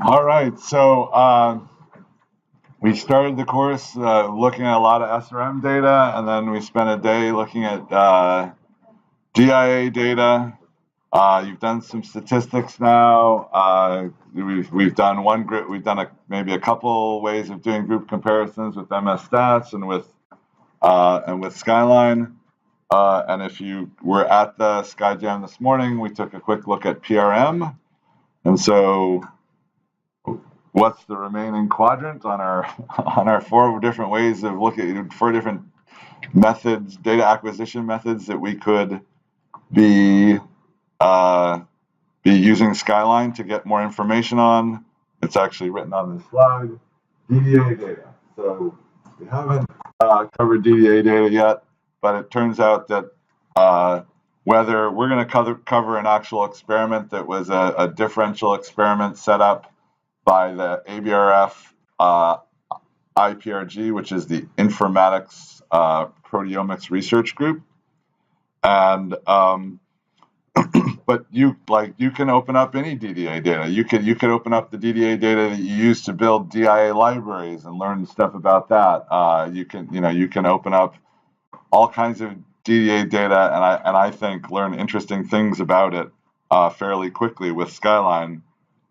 All right, so we started the course looking at a lot of SRM data, and then we spent a day looking at DIA data. You've done some statistics now. We've done one group. We've done maybe a couple ways of doing group comparisons with MS Stats and with Skyline. And if you were at the SkyJam this morning, we took a quick look at PRM. And so, what's the remaining quadrant on our 4 different ways of looking at 4 different methods, data acquisition methods that we could be using Skyline to get more information on? It's actually written on the slide. DDA data. So we haven't covered DDA data yet, but it turns out that whether we're going to cover an actual experiment that was a differential experiment set up by the ABRF IPRG, which is the Informatics Proteomics Research Group, and but you can open up any DDA data. You could open up the DDA data that you use to build DIA libraries and learn stuff about that. You can open up all kinds of DDA data, and I think learn interesting things about it fairly quickly with Skyline.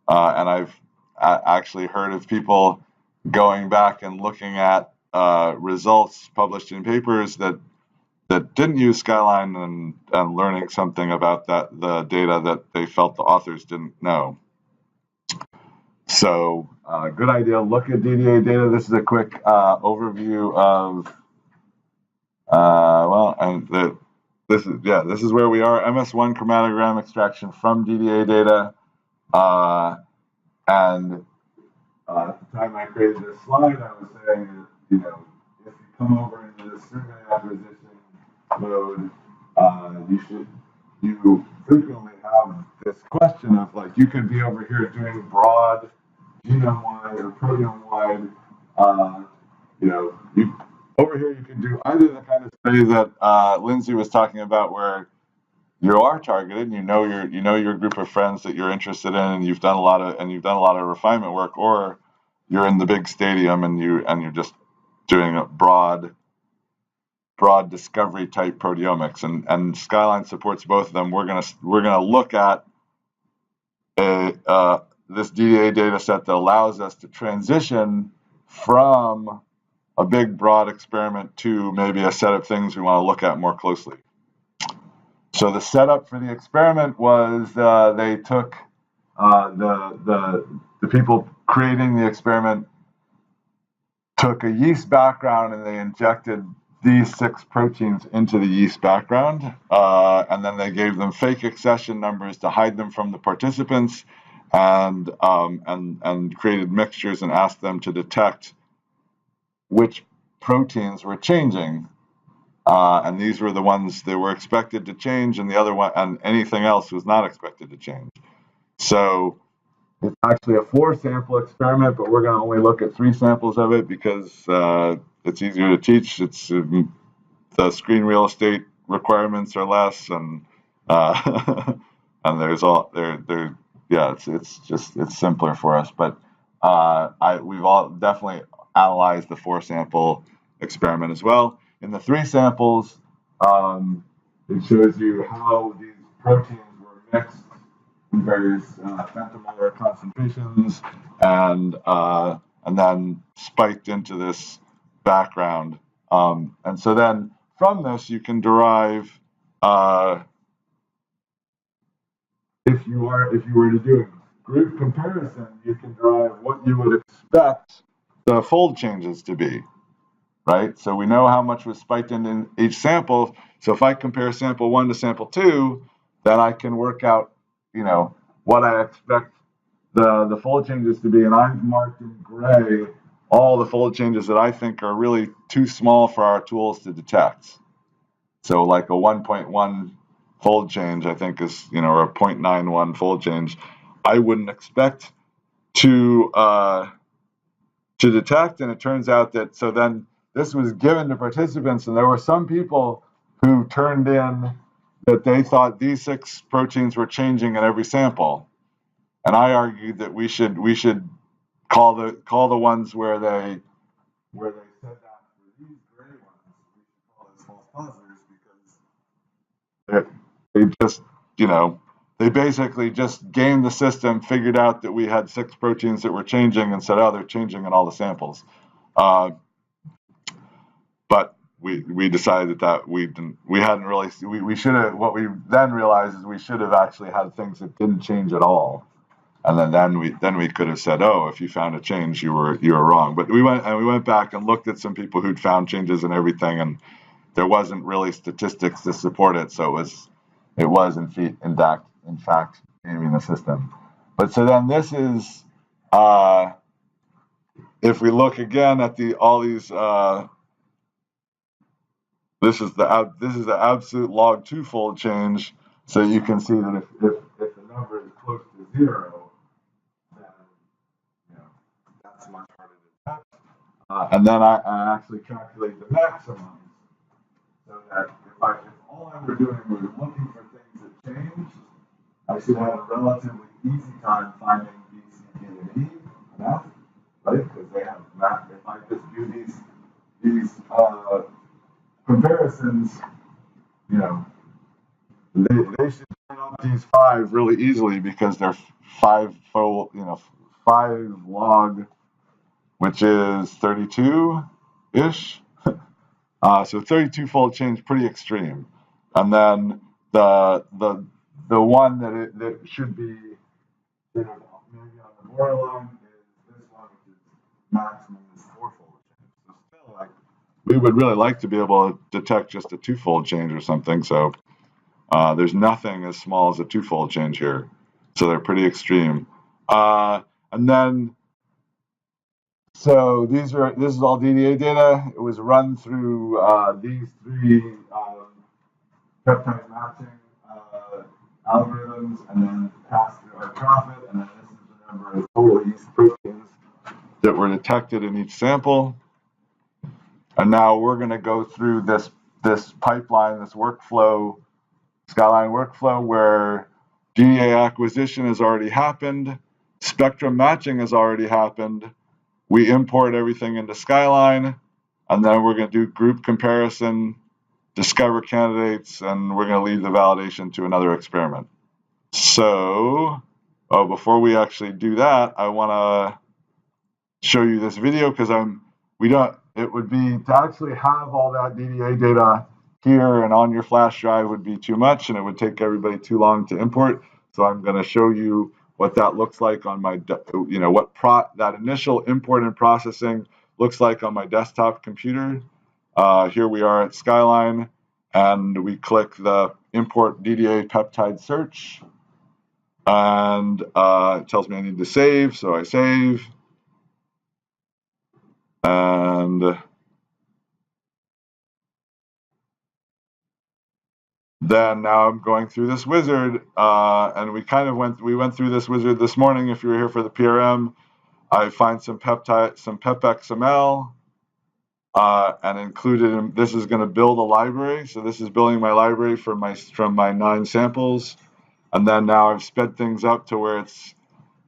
And I've actually heard of people going back and looking at results published in papers that didn't use Skyline and learning something about the data that they felt the authors didn't know. So good idea. Look at DDA data. This is a quick overview of this is where we are. MS1 chromatogram extraction from DDA data. And at the time I created this slide, I was saying, if you come over into the survey acquisition mode, you frequently have this question of you could be over here doing broad genome-wide or proteome-wide. Over here you can do either the kind of study that Lindsay was talking about, where you are targeted, and you know your group of friends that you're interested in, and you've done a lot of refinement work, or you're in the big stadium and you're just doing a broad discovery type proteomics, and Skyline supports both of them. We're gonna look at this DDA data set that allows us to transition from a big broad experiment to maybe a set of things we want to look at more closely. So the setup for the experiment was they took the people creating the experiment took a yeast background, and they injected these 6 proteins into the yeast background, and then they gave them fake accession numbers to hide them from the participants, and created mixtures and asked them to detect which proteins were changing. And these were the ones that were expected to change, and the other one, and anything else was not expected to change. So it's actually a 4-sample experiment, but we're going to only look at 3 samples of it because it's easier to teach. It's the screen real estate requirements are less, and and there's all there. Yeah, it's simpler for us. But we've all definitely analyzed the 4-sample experiment as well. In the 3 samples, it shows you how these proteins were mixed in various femtomolar concentrations, and then spiked into this background. And so then from this you can derive, if you were to do a group comparison, you can derive what you would expect the fold changes to be. Right? So we know how much was spiked in each sample. So if I compare sample 1 to sample 2, then I can work out, what I expect the fold changes to be. And I've marked in gray all the fold changes that I think are really too small for our tools to detect. So like a 1.1 fold change, I think is, or a 0.91 fold change, I wouldn't expect to detect. And it turns out that, so then this was given to participants, and there were some people who turned in that they thought these 6 proteins were changing in every sample. And I argued that we should call the ones where they said that for these gray ones, we should call those false positives because they just, they basically just gamed the system, figured out that we had 6 proteins that were changing, and said, oh, they're changing in all the samples. But we decided that we hadn't really, we should have, what we then realized is we should have actually had things that didn't change at all. And then we could have said, oh, if you found a change, you were wrong. But we went back and looked at some people who'd found changes and everything, and there wasn't really statistics to support it. So it was in fact gaming the system. But so then this is, if we look again at all these, this is the absolute log 2-fold change. So you can see that if the number is close to 0, then that's much harder to detect. And then I actually calculate the maximum, so that if all I were doing was looking for things that changed, I should have a relatively easy time finding B, C, D, and E and F, right? Because they have math. If I just do these comparisons, they should turn up these 5 really easily because they're 5 log, which is 32-ish. So 32-fold change, pretty extreme. And then the one that should be maybe on the borderline is this one, which is maximum is 4-fold change. So still, we would really like to be able to detect just a 2-fold change or something. So there's nothing as small as a 2-fold change here. So they're pretty extreme. And then, so this is all DDA data. It was run through these 3 peptide matching algorithms, and then passed through our profit, and then this is the number of total yeast proteins that were detected in each sample. And now we're going to go through this pipeline, this workflow, Skyline workflow, where DDA acquisition has already happened, spectrum matching has already happened. We import everything into Skyline, and then we're going to do group comparison, discover candidates, and we're going to leave the validation to another experiment. So, before we actually do that, I want to show you this video because it would be to actually have all that DDA data here and on your flash drive would be too much, and it would take everybody too long to import. So I'm going to show you what that looks like on my, that initial import and processing looks like on my desktop computer. Here we are at Skyline, and we click the import DDA peptide search, and it tells me I need to save, so I save, and then now I'm going through this wizard, and we went through this wizard this morning. If you were here for the PRM, I find some PepXML, and included this is going to build a library. So this is building my library from my 9 samples, and then now I've sped things up to where it's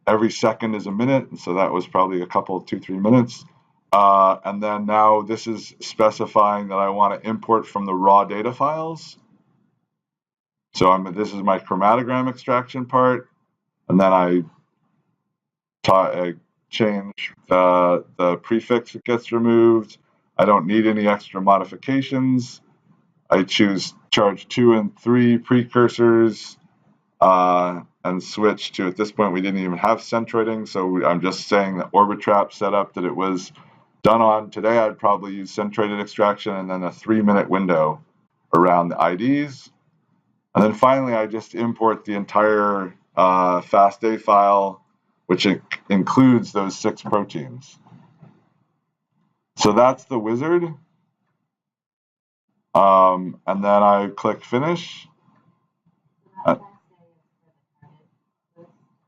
every second is a minute, and so that was probably a couple 2-3 minutes. And then now this is specifying that I want to import from the raw data files. So this is my chromatogram extraction part, and then I change the prefix that gets removed. I don't need any extra modifications. I choose charge 2 and 3 precursors, and switch to, at this point we didn't even have centroiding, so I'm just saying the Orbitrap setup that it was done on. Today I'd probably use centroided extraction and then a 3-minute window around the IDs. And then finally, I just import the entire FASTA file, which includes those 6 proteins. So that's the wizard. And then I click finish.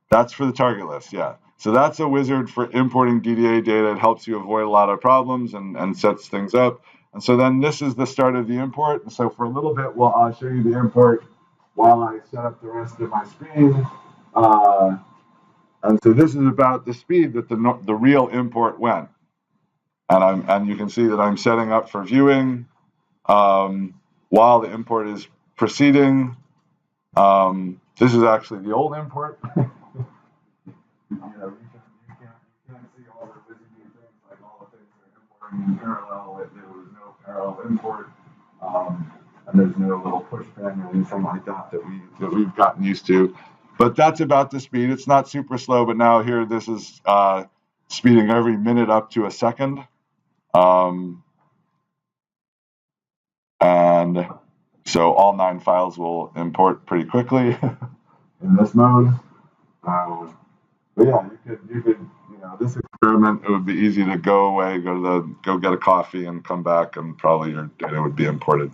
That's for the target list, yeah. So that's a wizard for importing DDA data. It helps you avoid a lot of problems and sets things up. And so then this is the start of the import. And so for a little bit, I'll show you the import while I set up the rest of my screen. And so this is about the speed that the real import went. And you can see that I'm setting up for viewing while the import is proceeding. This is actually the old import. You can't see all the busy things, like all the things that are importing in parallel. There was no parallel import, and there's no little push pen or anything like that we've gotten used to. But that's about the speed. It's not super slow, but now here this is speeding every minute up to a second. And so all 9 files will import pretty quickly in this mode. But yeah, you could, this experiment, it would be easy to go away, go get a coffee and come back, and probably your data would be imported.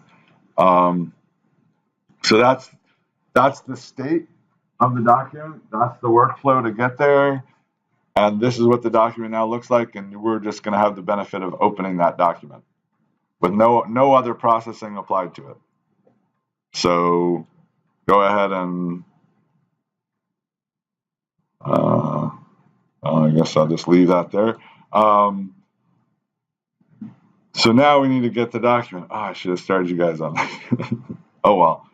So that's the state of the document. That's the workflow to get there. And this is what the document now looks like, and we're just going to have the benefit of opening that document with no other processing applied to it. So go ahead and I guess I'll just leave that there. So now we need to get the document. Oh, I should have started you guys on that. Oh well.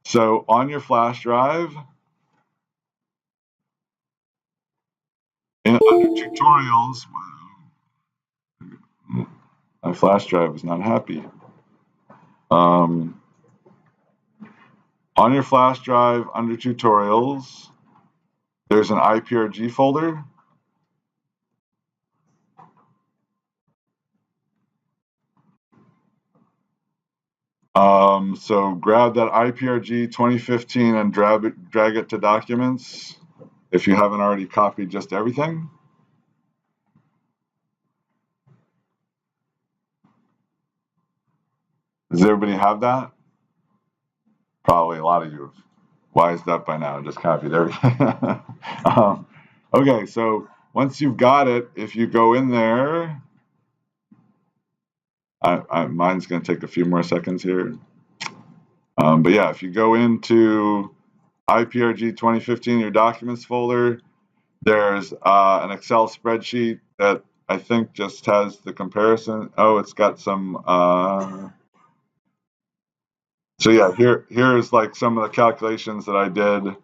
So on your flash drive, under tutorials, my flash drive is not happy. On your flash drive, under tutorials, there's an IPRG folder. So grab that IPRG 2015 and drag it to documents if you haven't already copied just everything. Does everybody have that? Probably a lot of you have wised up by now and just copied everything. Okay, so once you've got it, if you go in there, mine's going to take a few more seconds here. But yeah, if you go into IPRG 2015, your documents folder, there's an Excel spreadsheet that I think just has the comparison. Oh, it's got some. So yeah, here's like some of the calculations that I did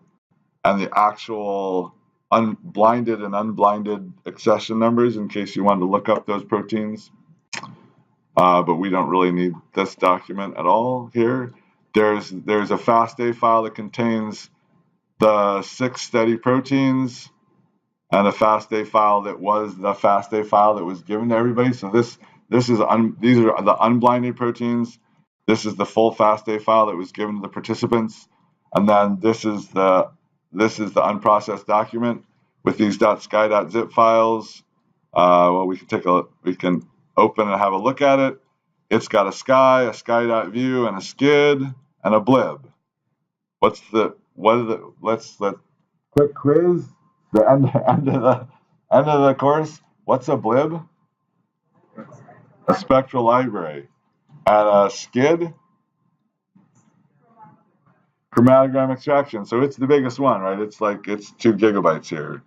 and the actual blinded and unblinded accession numbers in case you wanted to look up those proteins. But we don't really need this document at all here. There's a FASTA file that contains the 6 steady proteins and a FASTA file that was the FASTA file that was given to everybody. So these are the unblinded proteins. This is the full FASTA file that was given to the participants, and then this is the unprocessed document with these .sky.zip files. Well, we can open and have a look at it. It's got a sky.view, and a skid, and a blib. Let's quick quiz. The end of the course. What's a blib? A spectral library. And a skid? Chromatogram extraction. So it's the biggest one, right? It's 2 gigabytes here.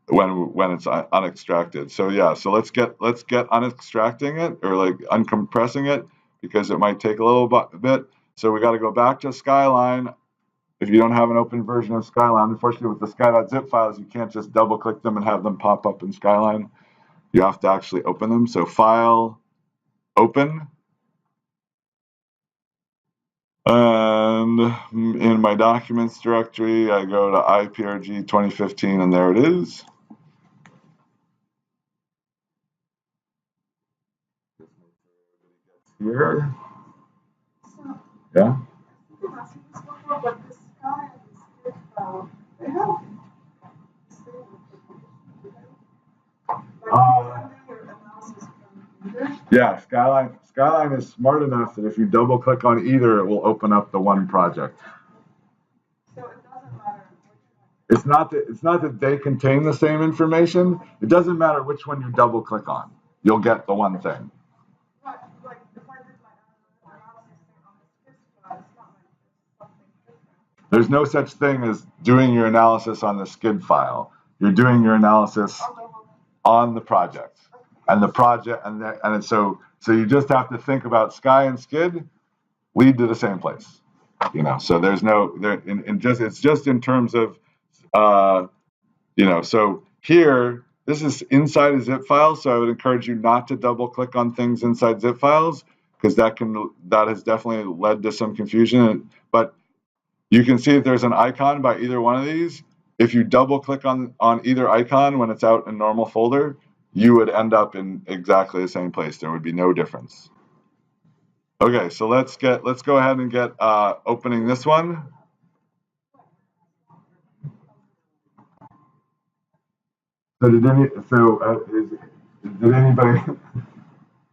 When it's unextracted. So yeah, so let's get unextracting it, or like uncompressing it, because it might take a little bit. So we got to go back to Skyline. If you don't have an open version of Skyline, unfortunately with the sky.zip files, you can't just double click them and have them pop up in Skyline. You have to actually open them. So File, Open. And in my Documents directory, I go to IPRG 2015, and there it is. Here. Yeah. Yeah, Skyline is smart enough that if you double click on either, it will open up the one project. So it doesn't matter. It's not that they contain the same information. It doesn't matter which one you double click on. You'll get the one thing. There's no such thing as doing your analysis on the SCID file. You're doing your analysis on the project, and the project, and so you just have to think about Sky and SCID lead to the same place, you know. So there's no there in just it's just in terms of you know. So here, this is inside a zip file, so I would encourage you not to double click on things inside zip files, because that has definitely led to some confusion. But you can see that there's an icon by either one of these. If you double click on either icon when it's out in normal folder, you would end up in exactly the same place. There would be no difference. Okay, so let's go ahead and get opening this one. So did anybody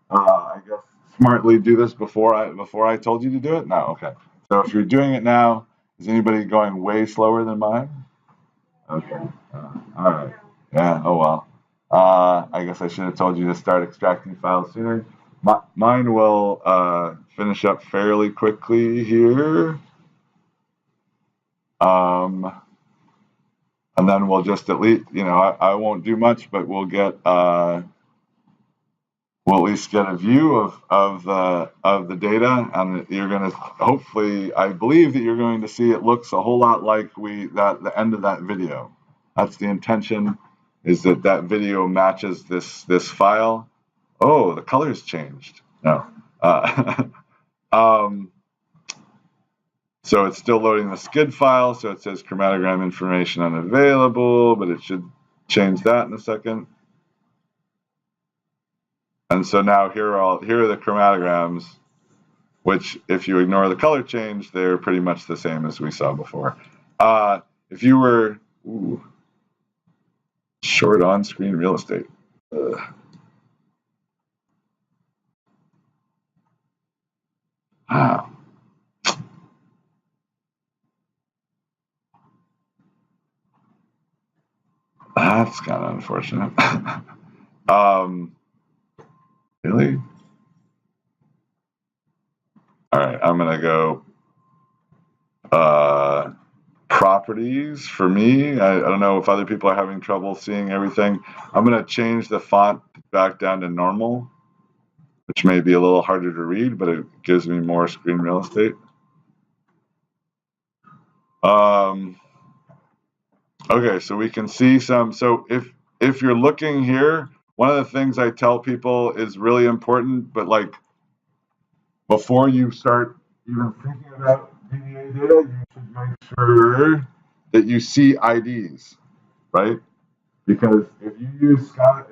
I guess smartly do this before I told you to do it? No, okay. So if you're doing it now, is anybody going way slower than mine? Okay. All right. Yeah. Oh well. I guess I should have told you to start extracting files sooner. Mine will finish up fairly quickly here. And then we'll just at least, you know, I won't do much, but we'll get we'll at least get a view of the data, and you're going to hopefully, I believe that you're going to see it looks a whole lot like the end of that video. That's the intention, is that video matches this file. Oh, the color's changed. No. So it's still loading the SCID file, so it says chromatogram information unavailable, but it should change that in a second. And so now here are the chromatograms, which, if you ignore the color change, they're pretty much the same as we saw before. If you were short on-screen real estate. Wow. That's kind of unfortunate. Really? All right, I'm gonna go properties for me. I don't know if other people are having trouble seeing everything. I'm gonna change the font back down to normal, which may be a little harder to read, but it gives me more screen real estate. Okay, so we can see some. So if you're looking here, one of the things I tell people is really important, but like before you start even thinking about DDA data, you should make sure that you see IDs, right? Because if you use Scott,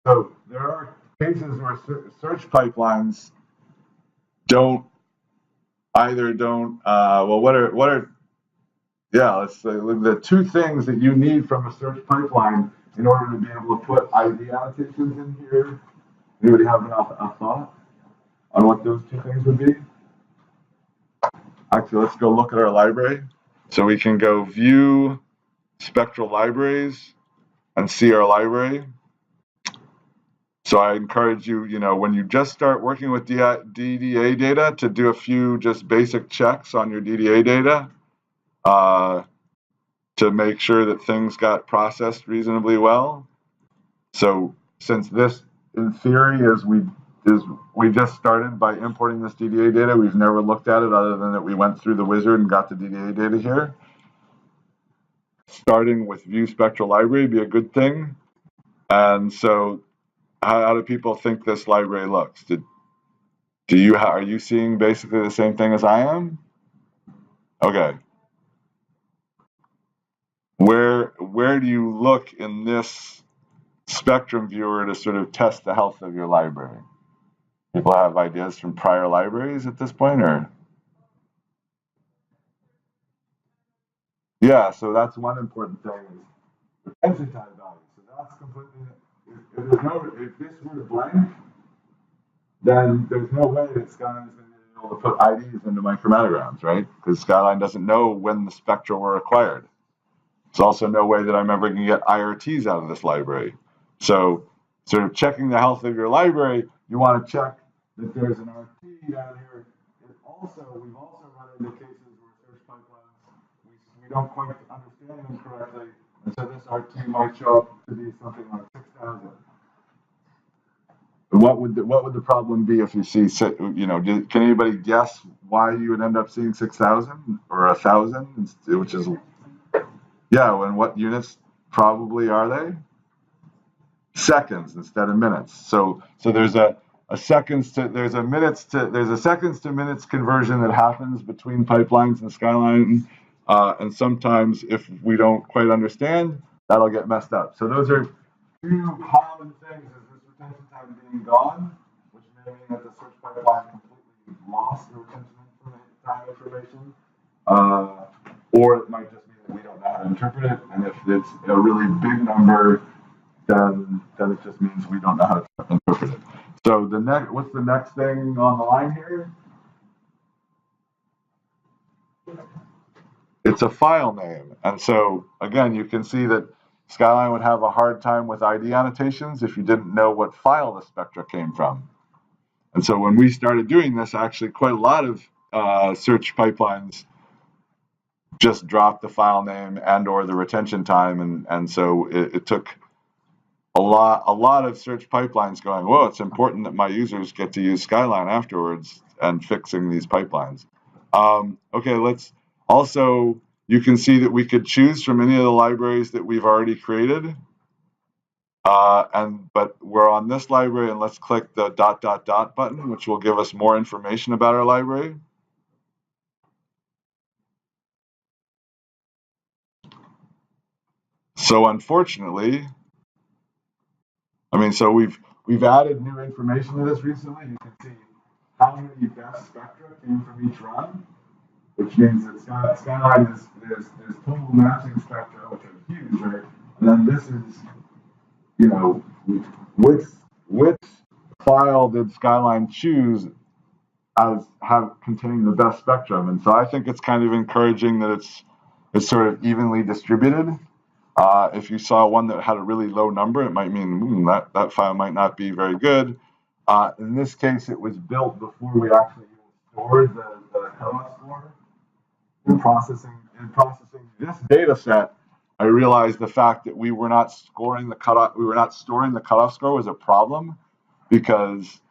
so there are cases where search pipelines don't well, what are let's say the two things that you need from a search pipeline in order to be able to put ID annotations in here. Anybody have a thought on what those two things would be? Actually, let's go look at our library. So we can go view Spectral Libraries and see our library. So I encourage you, you know, when you just start working with DDA data, to do a few just basic checks on your DDA data to make sure that things got processed reasonably well. So since this, in theory, we just started by importing this DDA data, we've never looked at it other than that we went through the wizard and got the DDA data here. Starting with view spectral library would be a good thing. And so how do people think this library looks? Are you seeing basically the same thing as I am? Okay. Where do you look in this spectrum viewer to sort of test the health of your library? People have ideas from prior libraries at this point, or? Yeah, so that's one important thing, is retention time value. So that's completely, if this were blank, then there's no way that Skyline is going to be able to put IDs into my chromatograms, right? Because Skyline doesn't know when the spectra were acquired. There's also no way that I'm ever going to get IRTs out of this library. So sort of checking the health of your library, you want to check that there's an RT down here. And we've also run into cases where search pipelines, we we don't quite understand them correctly, and so this RT might show up to be something like 6,000. What would the problem be if you see, can anybody guess why you would end up seeing 6,000 or 1,000, which is, yeah, and what units probably are they? Seconds instead of minutes. So there's a seconds to minutes conversion that happens between pipelines and Skyline, and sometimes if we don't quite understand, that'll get messed up. So those are two common things: is this retention time being gone, which may mean that the search pipeline completely lost the retention time information, or it might just mean that we don't know how to interpret it, and if it's a really big number, then it just means we don't know how to interpret it. So what's the next thing on the line here? It's a file name. And so again, you can see that Skyline would have a hard time with ID annotations if you didn't know what file the spectra came from. And so when we started doing this, actually quite a lot of search pipelines just dropped the file name and or the retention time, and so it took a lot of search pipelines going, well, it's important that my users get to use Skyline afterwards, and fixing these pipelines. Okay, you can see that we could choose from any of the libraries that we've already created. But we're on this library, and let's click the ... button, which will give us more information about our library. So unfortunately, so we've added new information to this recently. You can see how many best spectra came from each run, which means that Skyline there's total matching spectra, which are huge, right? And then this is, which file did Skyline choose as containing the best spectrum? And so I think it's kind of encouraging that it's sort of evenly distributed. If you saw one that had a really low number, it might mean that file might not be very good. In this case, it was built before we actually stored the cutoff score. In processing this data set, I realized the fact that we were not storing the cutoff score was a problem, because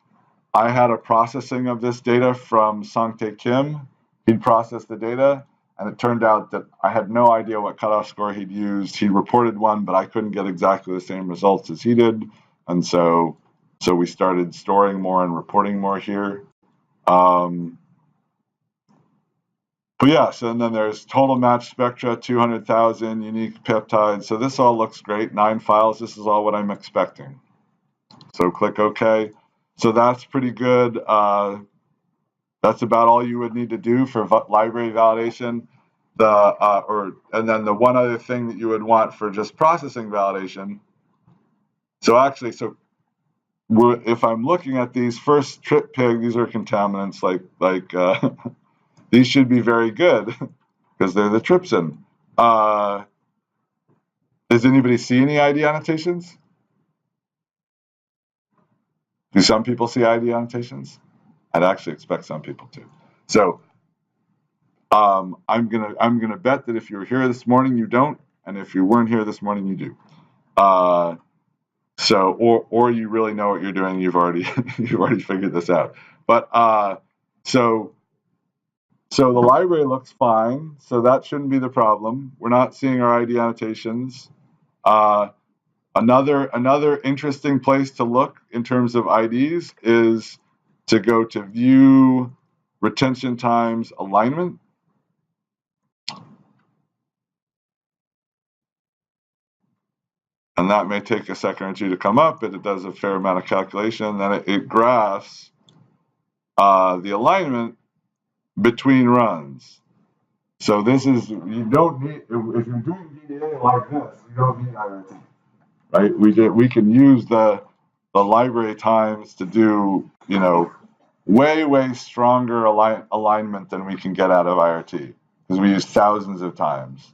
I had a processing of this data from Sangtae Kim. He'd processed the data, and it turned out that I had no idea what cutoff score he'd used. He reported one, but I couldn't get exactly the same results as he did. And so we started storing more and reporting more here. But yeah, so then there's total match spectra, 200,000 unique peptides. So this all looks great. 9 files. This is all what I'm expecting. So click OK. So that's pretty good. That's about all you would need to do for library validation. And then the one other thing that you would want for just processing validation. So actually, if I'm looking at these first trip pig, these are contaminants like these should be very good because they're the trypsin. Does anybody see any ID annotations? Do some people see ID annotations? I'd actually expect some people to. So I'm gonna bet that if you were here this morning, you don't, and if you weren't here this morning, you do. Or you really know what you're doing. You've already figured this out. But so the library looks fine, so that shouldn't be the problem. We're not seeing our ID annotations. Another interesting place to look in terms of IDs is to go to View, Retention Times, Alignment. And that may take a second or two to come up, but it does a fair amount of calculation. Then it graphs the alignment between runs. So this is, you don't need, if you're doing DDA like this, you don't need IRT, right? We can use the library times to do, way stronger alignment than we can get out of IRT, because we use thousands of times.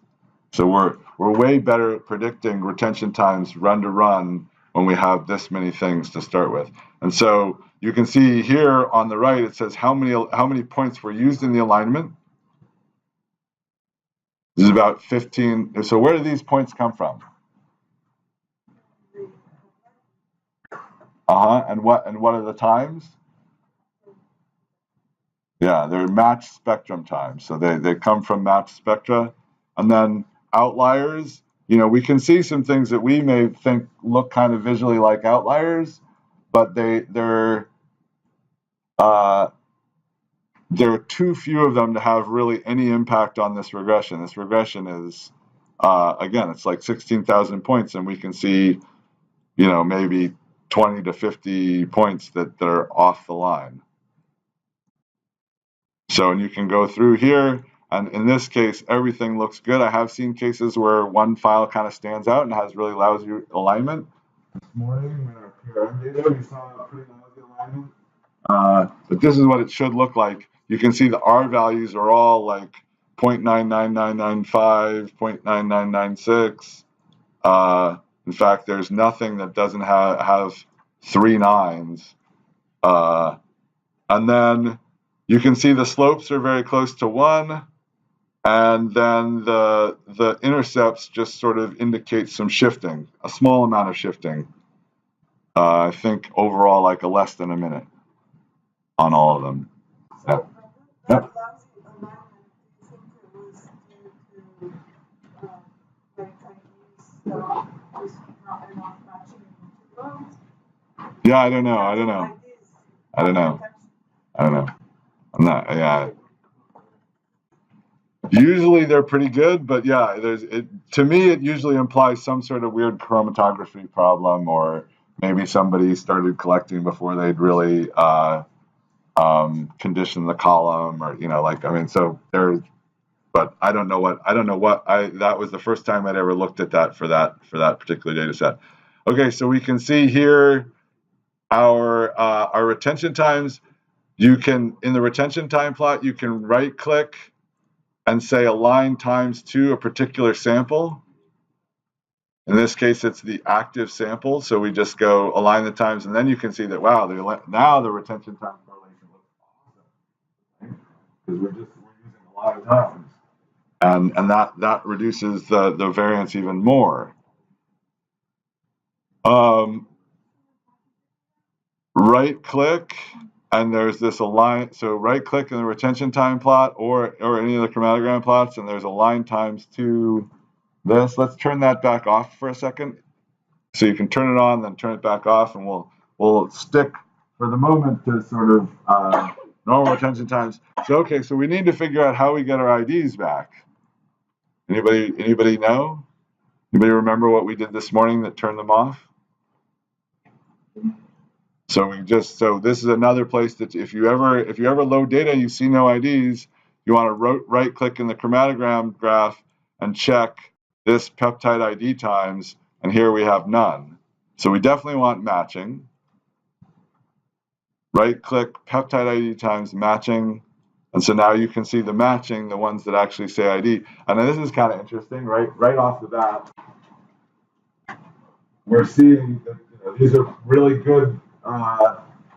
So we're way better at predicting retention times run to run when we have this many things to start with. And so you can see here on the right, it says how many points were used in the alignment. This is about 15. So where do these points come from? And what are the times? Yeah, they're matched spectrum times. So they come from matched spectra. And then outliers, we can see some things that we may think look kind of visually like outliers, but there are too few of them to have really any impact on this regression. This regression is, again, it's like 16,000 points, and we can see, maybe 20 to 50 points that are off the line. So, and you can go through here, and in this case, everything looks good. I have seen cases where one file kind of stands out and has really lousy alignment. This morning in our PRM data, we saw a pretty lousy alignment. But this is what it should look like. You can see the R values are all like 0.99995, 0.9996. In fact, there's nothing that doesn't have 3 nines. And then you can see the slopes are very close to 1. And then the intercepts just sort of indicate some shifting, a small amount of shifting. I think overall like less than a minute on all of them. So that lousy alignment, do you think it was due to like IDs just not enough matching intervals? Yeah, I don't know. I'm not. Yeah. Usually they're pretty good, but yeah, to me it usually implies some sort of weird chromatography problem, or maybe somebody started collecting before they'd really condition the column, or so there's. But I don't know what that was the first time I'd ever looked at that for that particular data set. Okay, so we can see here our retention times. You can, in the retention time plot, you can right click and say align times to a particular sample. In this case, it's the active sample. So we just go align the times, and then you can see that, wow, now the retention time correlation looks awesome. Because we're using a lot of times. And that reduces the variance even more. Right click, and there's this align. So right click in the retention time plot or any of the chromatogram plots, and there's align times to this. Let's turn that back off for a second. So you can turn it on, then turn it back off, and we'll stick for the moment to sort of normal retention times. So okay, so we need to figure out how we get our IDs back. Anybody know? Anybody remember what we did this morning that turned them off? So this is another place that if you ever load data, you see no IDs, you want to right click in the chromatogram graph and check this peptide ID times, and here we have none. So we definitely want matching. Right click peptide ID times matching. And so now you can see the matching, the ones that actually say ID. And then this is kind of interesting, right off the bat. We're seeing that these are really good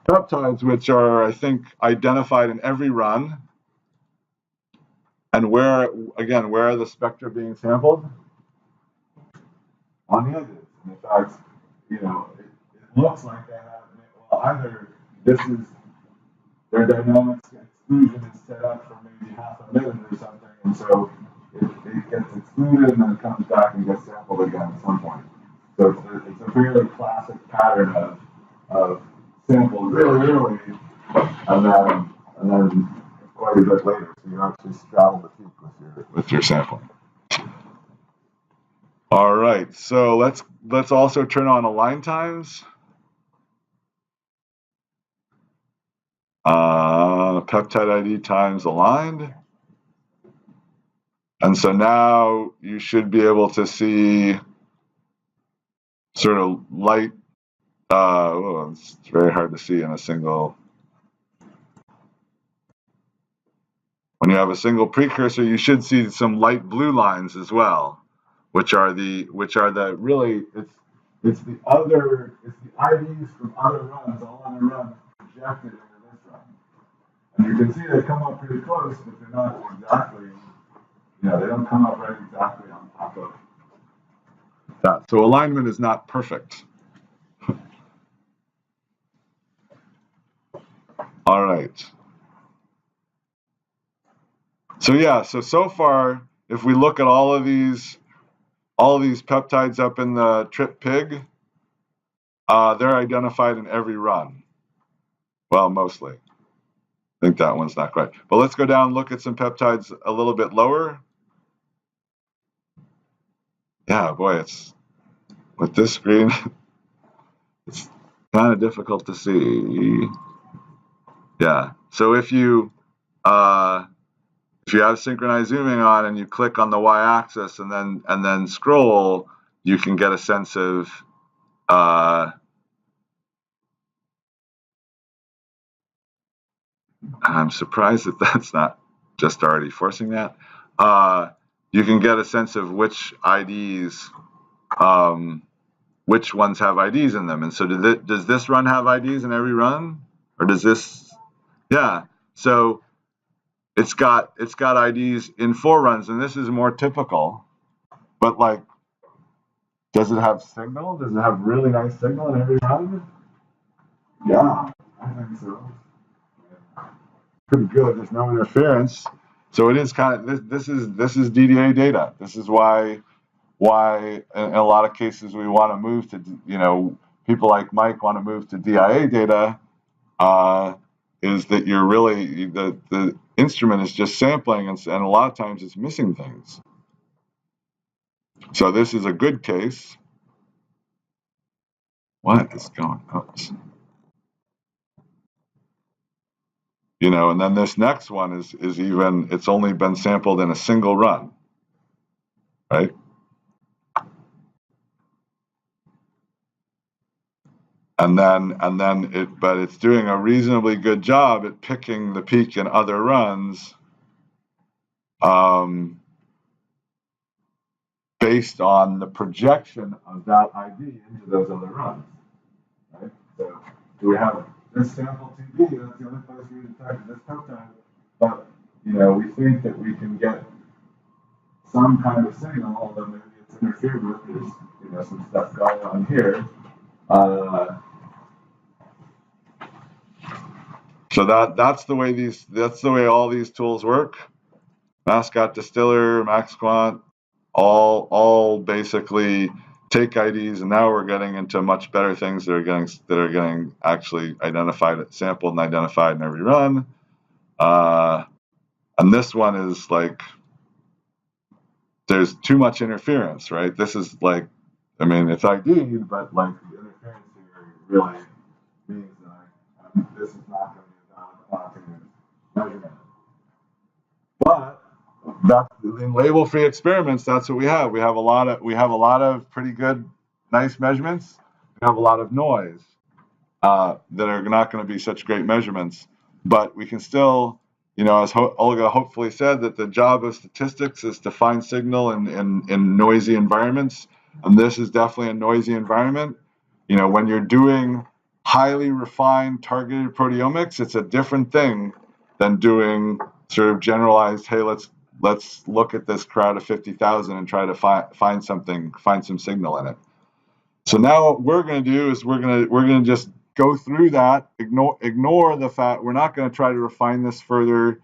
peptides, which are, I think, identified in every run. And where are the spectra being sampled? On the edges. And in fact, it looks like they have, either this is their dynamics exclusion is set up for maybe half a minute or something, and so it gets excluded and then it comes back and gets sampled again at some point. So it's a fairly classic pattern of samples really early and then quite a bit later. So you actually straddle the peak with your sampling. All right, so let's also turn on align times. Peptide ID times aligned. And so now you should be able to see sort of light. It's very hard to see in a single. When you have a single precursor, you should see some light blue lines as well, which are the really it's the IDs from other runs, all other runs projected into this run. And you can see they come up pretty close, but they're not exactly Yeah, they don't come up right exactly on top of that. So alignment is not perfect. All right. So yeah, so far, if we look at all of these peptides up in the trip pig, they're identified in every run. Well, mostly. I think that one's not quite. But let's go down and look at some peptides a little bit lower. Yeah, boy, it's with this screen, it's kind of difficult to see. Yeah. So if you have synchronized zooming on and you click on the y-axis and then scroll, you can get a sense of I'm surprised that that's not just already forcing that. You can get a sense of which IDs, which ones have IDs in them. And so does this run have IDs in every run? Or does this? Yeah. So it's got IDs in 4 runs, and this is more typical. But like, does it have signal? Does it have really nice signal in every run? Yeah, I think so. Pretty good. There's no interference. So it is kind of this is DDA data. This is why in a lot of cases we want to move to, people like Mike want to move to DIA data. Is that you're really the instrument is just sampling, and a lot of times it's missing things. So this is a good case. What is going on? And then this next one is even, it's only been sampled in a single run, right? And then but it's doing a reasonably good job at picking the peak in other runs, based on the projection of that ID into those other runs, right? So do we have this sample 2D? That's the only place we detect this peptide. But we think that we can get some kind of signal, although maybe it's interfered with. There's some stuff going on here. So that's the way all these tools work. Mascot Distiller, MaxQuant, all basically take IDs, and now we're getting into much better things that are getting actually identified, sampled and identified in every run. And this one is like, there's too much interference, right? This is like, I mean, it's ID'd, but like the interference here really means that this is not going to be a valid quantitative measurement. But that's in label-free experiments. That's what we have. We have a lot of pretty good, nice measurements. We have a lot of noise that are not going to be such great measurements, but we can still, as Olga hopefully said, that the job of statistics is to find signal in noisy environments, and this is definitely a noisy environment. When you're doing highly refined targeted proteomics, it's a different thing than doing sort of generalized, hey, let's look at this crowd of 50,000 and try to find some signal in it. So now what we're going to do is we're going to just go through that, ignore the fact we're not going to try to refine this further,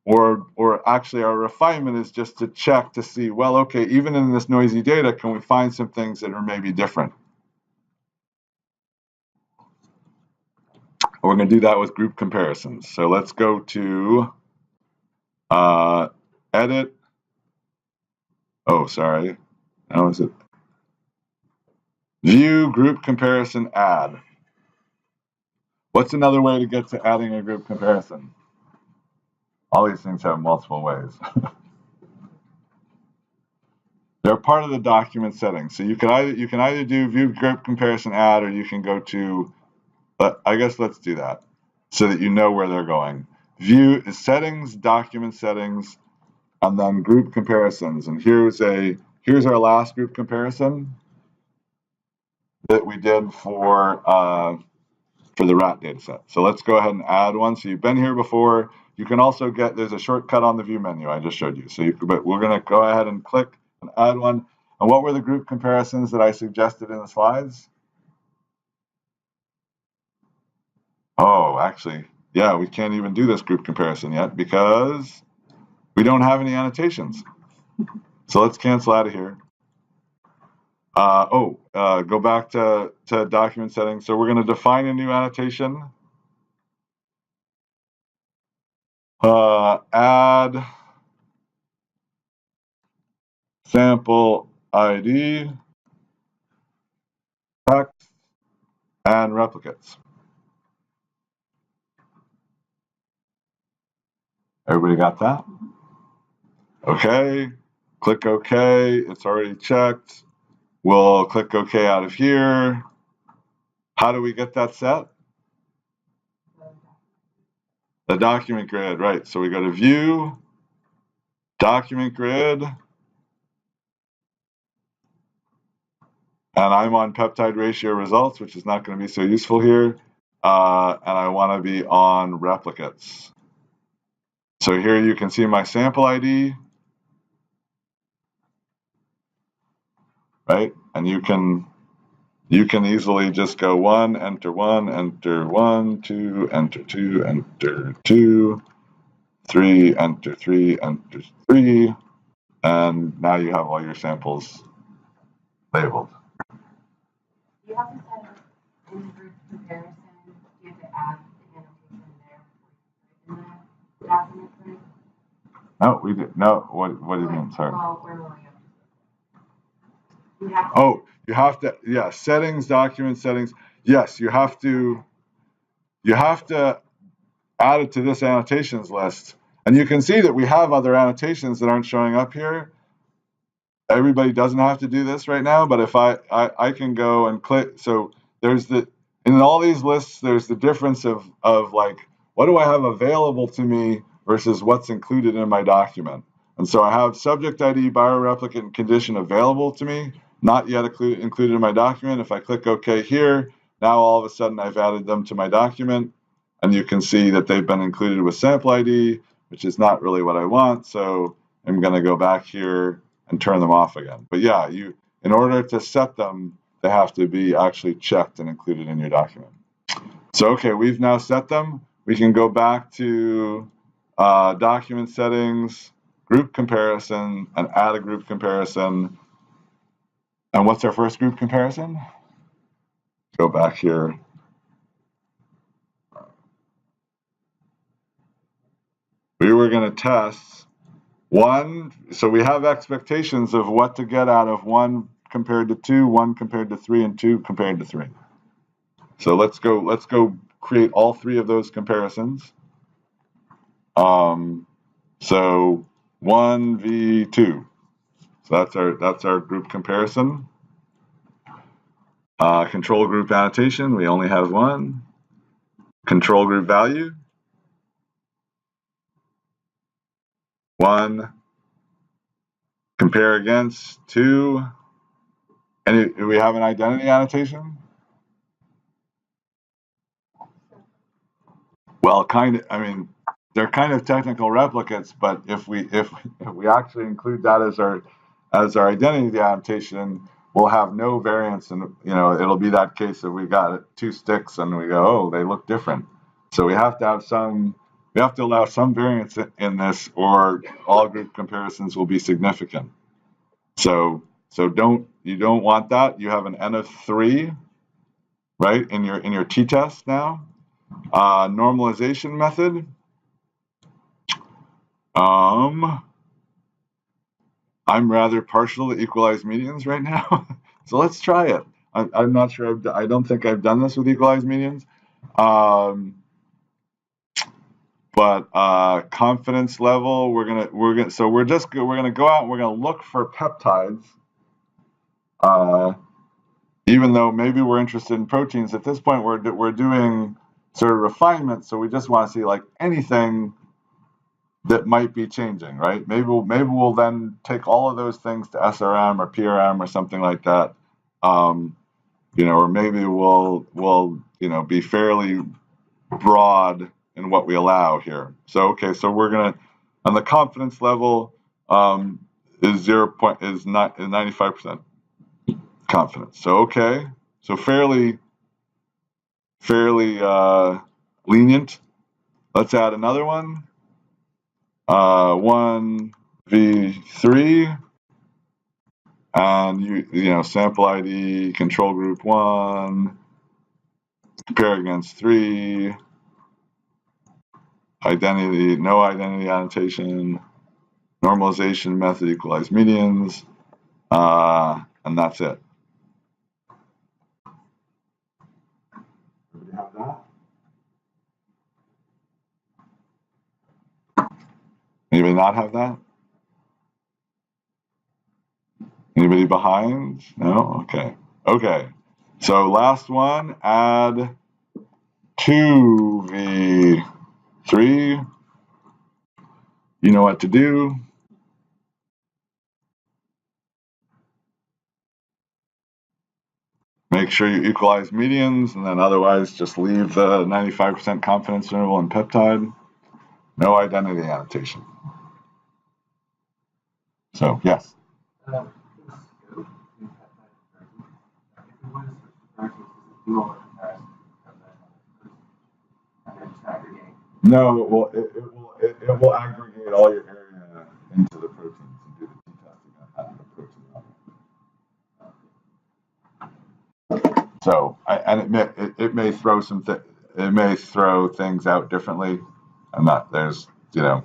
or actually our refinement is just to check to see, well, okay, even in this noisy data, can we find some things that are maybe different? We're going to do that with group comparisons. So let's go to edit. Oh, sorry. How is it? View, group comparison, add. What's another way to get to adding a group comparison? All these things have multiple ways. They're part of the document settings. So you can either do view, group comparison, add, or you can go to, but I guess let's do that so that you know where they're going. View is settings, document settings, and then group comparisons. And here's our last group comparison that we did for the rat data set. So let's go ahead and add one. So you've been here before. You can also get, there's a shortcut on the view menu I just showed you. So but we're going to go ahead and click and add one. And what were the group comparisons that I suggested in the slides? Oh, actually, yeah, we can't even do this group comparison yet because we don't have any annotations. So let's cancel out of here. Go back to document settings. So we're going to define a new annotation. Add sample ID, text, and replicates. Everybody got that? Okay. Click OK. It's already checked. We'll click OK out of here. How do we get that set? The document grid, right. So we go to View, Document Grid, and I'm on peptide ratio results, which is not going to be so useful here. And I want to be on replicates. So here you can see my sample ID, right? And you can easily just go 1, enter 1, enter 1, 2, enter 2, enter 2, 3, enter 3, enter 3, and now you have all your samples labeled. You have to set up in the group comparison. You have to add the annotation there in the document grid. No, we did. No, what do you mean? Sorry. Well, where will you have to? Oh, you have to. Yeah, settings, document settings. Yes, you have to add it to this annotations list. And you can see that we have other annotations that aren't showing up here. Everybody doesn't have to do this right now, but if I can go and click, so there's in all these lists, there's the difference of like, what do I have available to me versus what's included in my document. And so I have subject ID, bioreplicate, and condition available to me, not yet included in my document. If I click OK here, now all of a sudden I've added them to my document, and you can see that they've been included with sample ID, which is not really what I want. So I'm going to go back here and turn them off again. But yeah, in order to set them, they have to be actually checked and included in your document. So okay, we've now set them. We can go back to document settings, group comparison, and add a group comparison. And what's our first group comparison? Go back here. We were going to test 1. So we have expectations of what to get out of 1 compared to 2, 1 compared to 3, and 2 compared to 3. So let's go create all 3 of those comparisons. So 1v2. So that's our group comparison. Control group annotation, we only have 1. Control group value, 1. Compare against 2. And do we have an identity annotation? Well, kind of. I mean, they're kind of technical replicates, but if we actually include that as our identity annotation, we'll have no variance, and it'll be that case that we got 2 sticks and we go, oh, they look different. So we have to have we have to allow some variance in this, or all group comparisons will be significant. So you don't want that. You have an N of 3, right, in your t-test now. Normalization method. I'm rather partial to equalized medians right now, so let's try it. I'm not sure. I don't think I've done this with equalized medians. But confidence level, we're gonna go out and we're gonna look for peptides. Even though maybe we're interested in proteins at this point, we're doing sort of refinement, so we just want to see like anything that might be changing, right? Maybe we'll then take all of those things to SRM or PRM or something like that, or maybe we'll be fairly broad in what we allow here. So okay, so we're gonna on the confidence level is 95% confidence. So okay, so fairly lenient. Let's add another one. 1v3, and you know sample ID, control group 1, compare against 3, identity, no identity annotation, normalization method, equalize medians, and that's it. Everybody have that? Anybody not have that? Anybody behind? No? Okay. Okay. So last one, add 2v3. You know what to do. Make sure you equalize medians, and then otherwise just leave the 95% confidence interval in peptide. No identity annotation. So, yes? No, it will aggregate all your area into the proteins and do the t-testing at the protein level. So, it may throw it may throw things out differently, and that there's so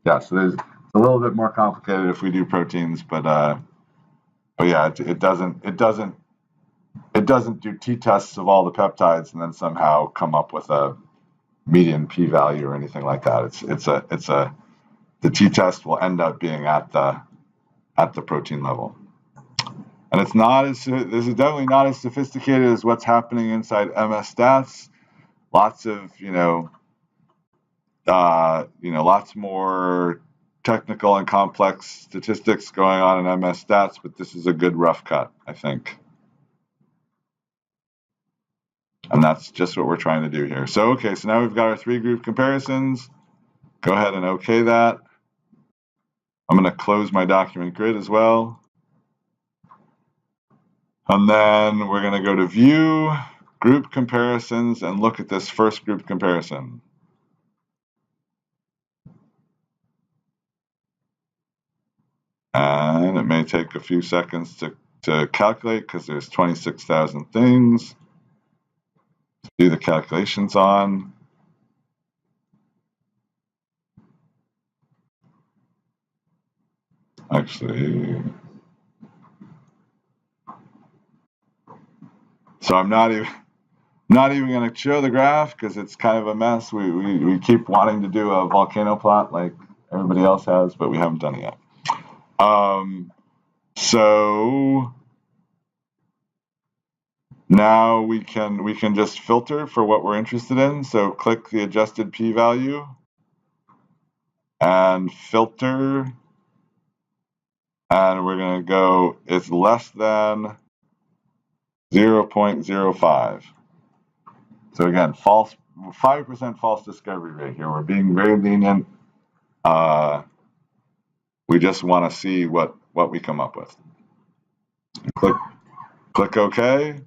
there's it's a little bit more complicated if we do proteins, but yeah, it doesn't do t-tests of all the peptides and then somehow come up with a median p-value or anything like that. The t-test will end up being at the protein level. And this is definitely not as sophisticated as what's happening inside MS stats. Lots of, lots more technical and complex statistics going on in MS stats, but this is a good rough cut, I think. And that's just what we're trying to do here. So, okay, so now we've got our 3 group comparisons. Go ahead and okay that. I'm going to close my document grid as well. And then we're going to go to View, Group Comparisons, and look at this first group comparison. And it may take a few seconds to calculate because there's 26,000 things to do the calculations on. Actually, so I'm not even going to show the graph because it's kind of a mess. We keep wanting to do a volcano plot like everybody else has, but we haven't done it yet. So now we can just filter for what we're interested in. So click the adjusted p-value and filter, and we're going to go it's less than 0.05. So again, 5% false discovery rate here. We're being very lenient. We just want to see what we come up with. Click OK.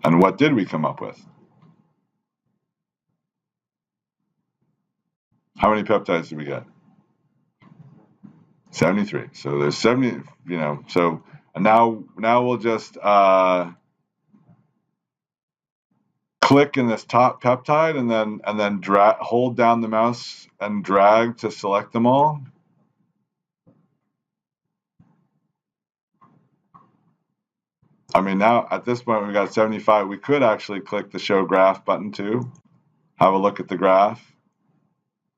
And what did we come up with? How many peptides did we get? 73. So there's 70, so and now we'll just click in this top peptide and then hold down the mouse and drag to select them all. I mean, now at this point we've got 75. We could actually click the show graph button too. Have a look at the graph.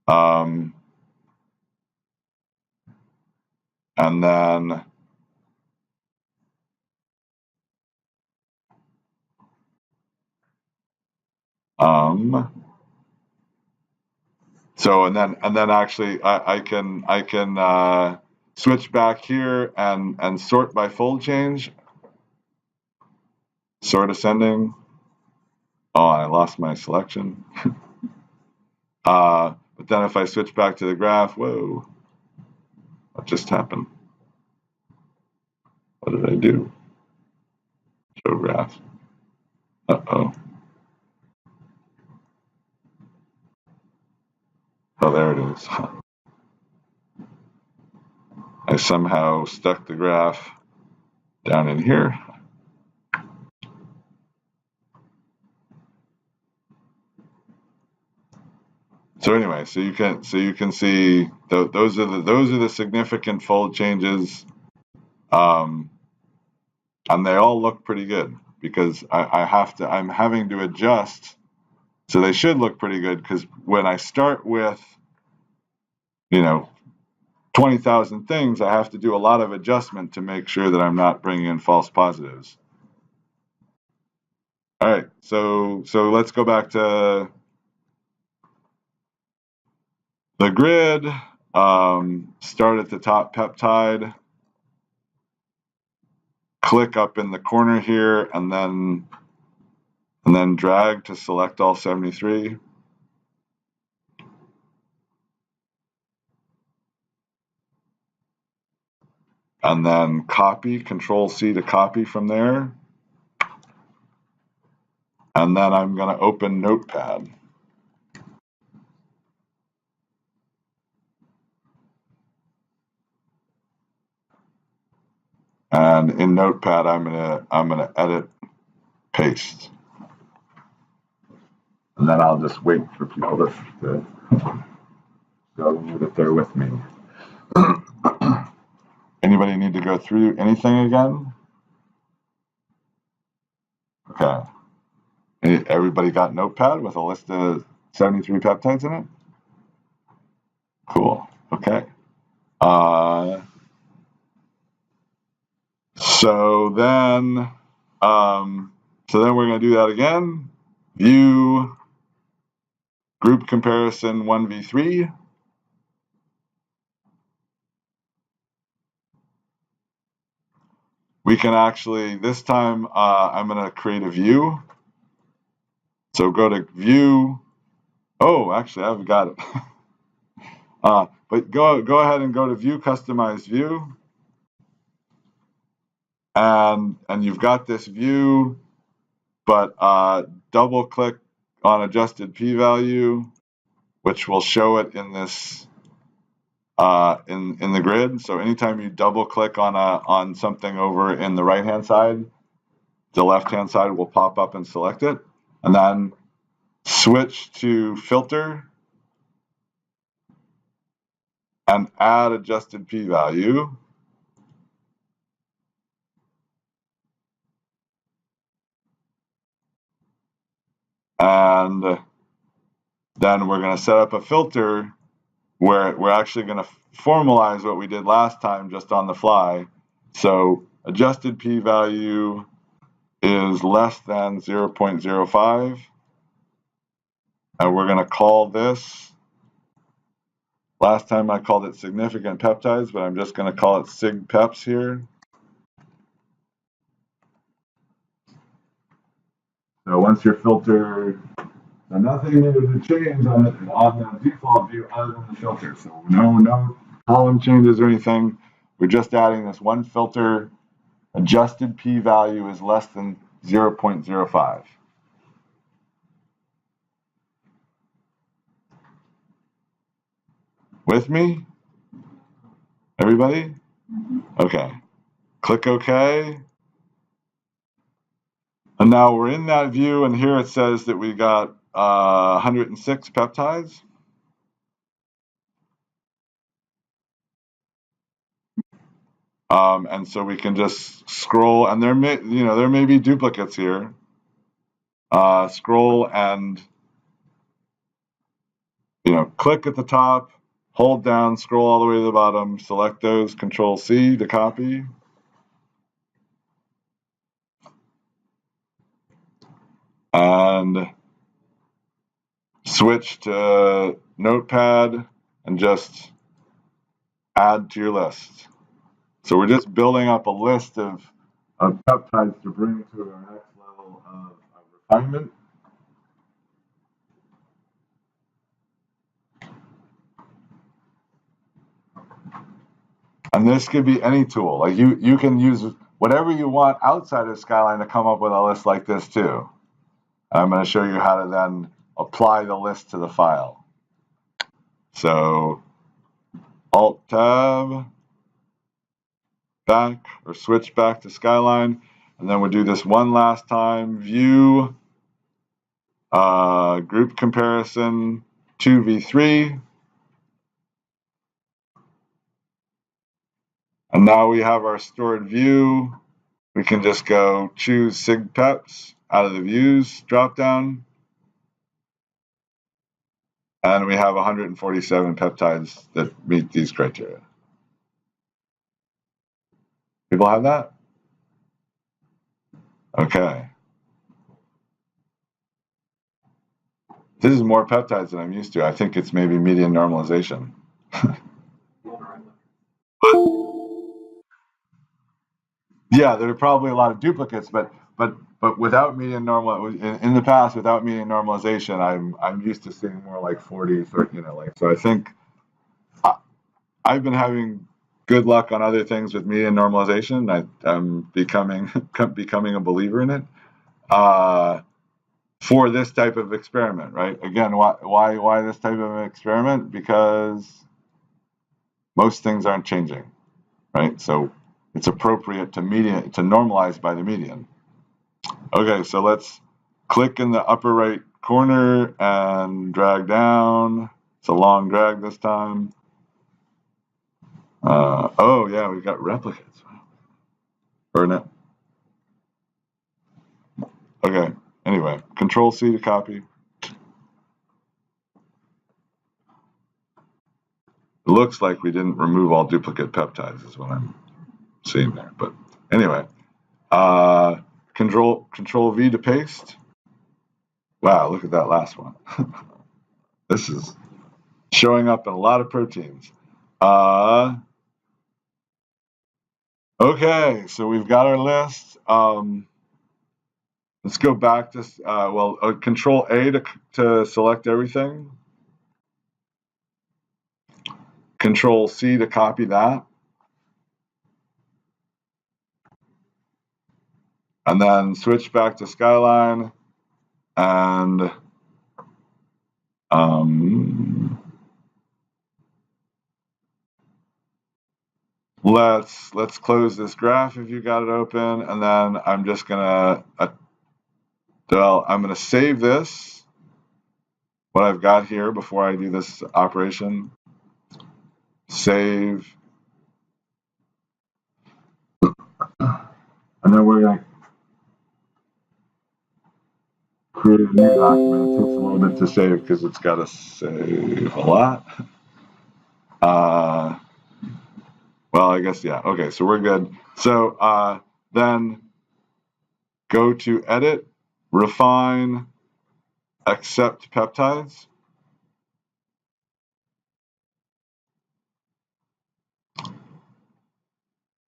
And then so and then actually I can switch back here and sort by fold change. Sort ascending. Oh, I lost my selection. But then if I switch back to the graph, whoa, what just happened? What did I do? Show graph. Uh-oh. Oh, there it is. I somehow stuck the graph down in here. So anyway, so you can see those are the significant fold changes, and they all look pretty good because I'm having to adjust, so they should look pretty good because when I start with 20,000 things, I have to do a lot of adjustment to make sure that I'm not bringing in false positives. All right, so let's go back to the grid. Start at the top peptide, click up in the corner here, and then drag to select all 73. And then copy, Control C to copy from there. And then I'm going to open Notepad. And in Notepad, I'm gonna edit, paste, and then I'll just wait for people to know that they're with me. Anybody need to go through anything again? Okay. Everybody got Notepad with a list of 73 peptides in it? Cool. Okay. So then we're going to do that again. View, group comparison 1v3. We can actually, this time, I'm going to create a view. So go to view. Oh, actually, I've got it. But go ahead and go to view, customize view. And you've got this view, but double click on adjusted p-value, which will show it in this in the grid. So anytime you double click on something over in the right hand side, the left hand side will pop up and select it. And then switch to filter and add adjusted p-value. And then we're going to set up a filter where we're actually going to formalize what we did last time just on the fly. So adjusted p-value is less than 0.05. And we're going to call this, last time I called it significant peptides, but I'm just going to call it sig peps here. So once your filter, so nothing needed to change on the default view other than the filter. So no column changes or anything. We're just adding this one filter. Adjusted p-value is less than 0.05. With me? Everybody? Okay. Click OK. And now we're in that view, and here it says that we got 106 peptides. And so we can just scroll, and there may be duplicates here. Scroll and click at the top, hold down, scroll all the way to the bottom, select those, Control C to copy. And switch to Notepad and just add to your list. So we're just building up a list of peptides to bring to our next level of refinement. And this could be any tool. Like you can use whatever you want outside of Skyline to come up with a list like this too. I'm going to show you how to then apply the list to the file. So Alt-Tab, back, or switch back to Skyline, and then we'll do this one last time. View, group comparison, 2v3. And now we have our stored view. We can just go choose SIGPEPs out of the views dropdown. And we have 147 peptides that meet these criteria. People have that? Okay. This is more peptides than I'm used to. I think it's maybe median normalization. Yeah, there are probably a lot of duplicates, but without median normal in the past, without median normalization, I'm used to seeing more like 40, 30, so I think I've been having good luck on other things with median normalization. I'm becoming a believer in it for this type of experiment, right? Again, why this type of experiment? Because most things aren't changing, right? So it's appropriate to normalize by the median. Okay, so let's click in the upper right corner and drag down. It's a long drag this time. Oh yeah, we've got replicates. Or not. Okay, anyway, Control C to copy. It looks like we didn't remove all duplicate peptides is what I'm seeing there. But anyway, Control V to paste. Wow, look at that last one. This is showing up in a lot of proteins. Okay, so we've got our list. Let's go back to, Control A to select everything. Control C to copy that. And then switch back to Skyline and let's close this graph if you got it open, and then I'm just gonna I'm gonna save this, what I've got here before I do this operation. Save. And then we're gonna create a new document. It takes a little bit to save because it's got to save a lot. Well, I guess, yeah. Okay, so we're good. So then go to Edit, Refine, Accept Peptides.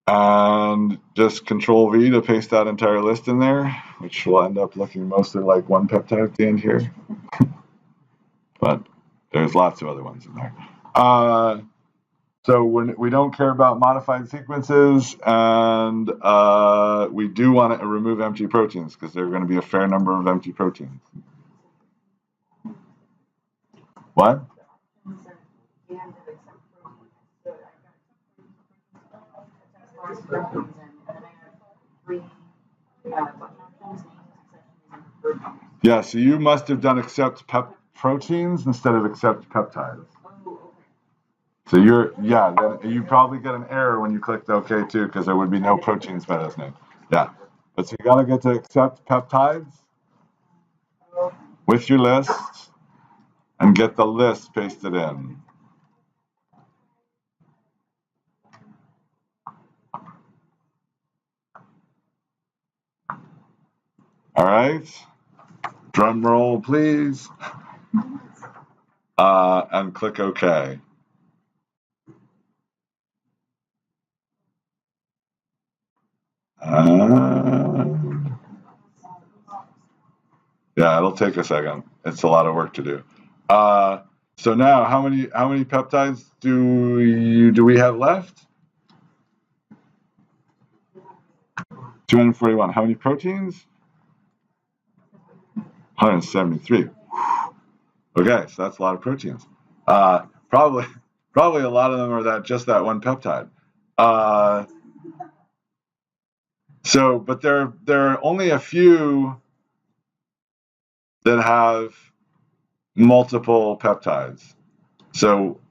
And just Control V to paste that entire list in there, which will end up looking mostly like one peptide at the end here. But there's lots of other ones in there. So we don't care about modified sequences, and we do want to remove empty proteins because there are going to be a fair number of empty proteins. What? Yeah, so you must have done accept proteins instead of accept peptides. So then you probably get an error when you clicked OK too, because there would be no proteins by this name. Yeah, but so you gotta get to accept peptides with your list and get the list pasted in. All right, drum roll, please, and click OK. Yeah, it'll take a second. It's a lot of work to do. So now, how many peptides do we have left? 241. How many proteins? 173. Okay, so that's a lot of proteins. Probably a lot of them are just that one peptide. But there are only a few that have multiple peptides. So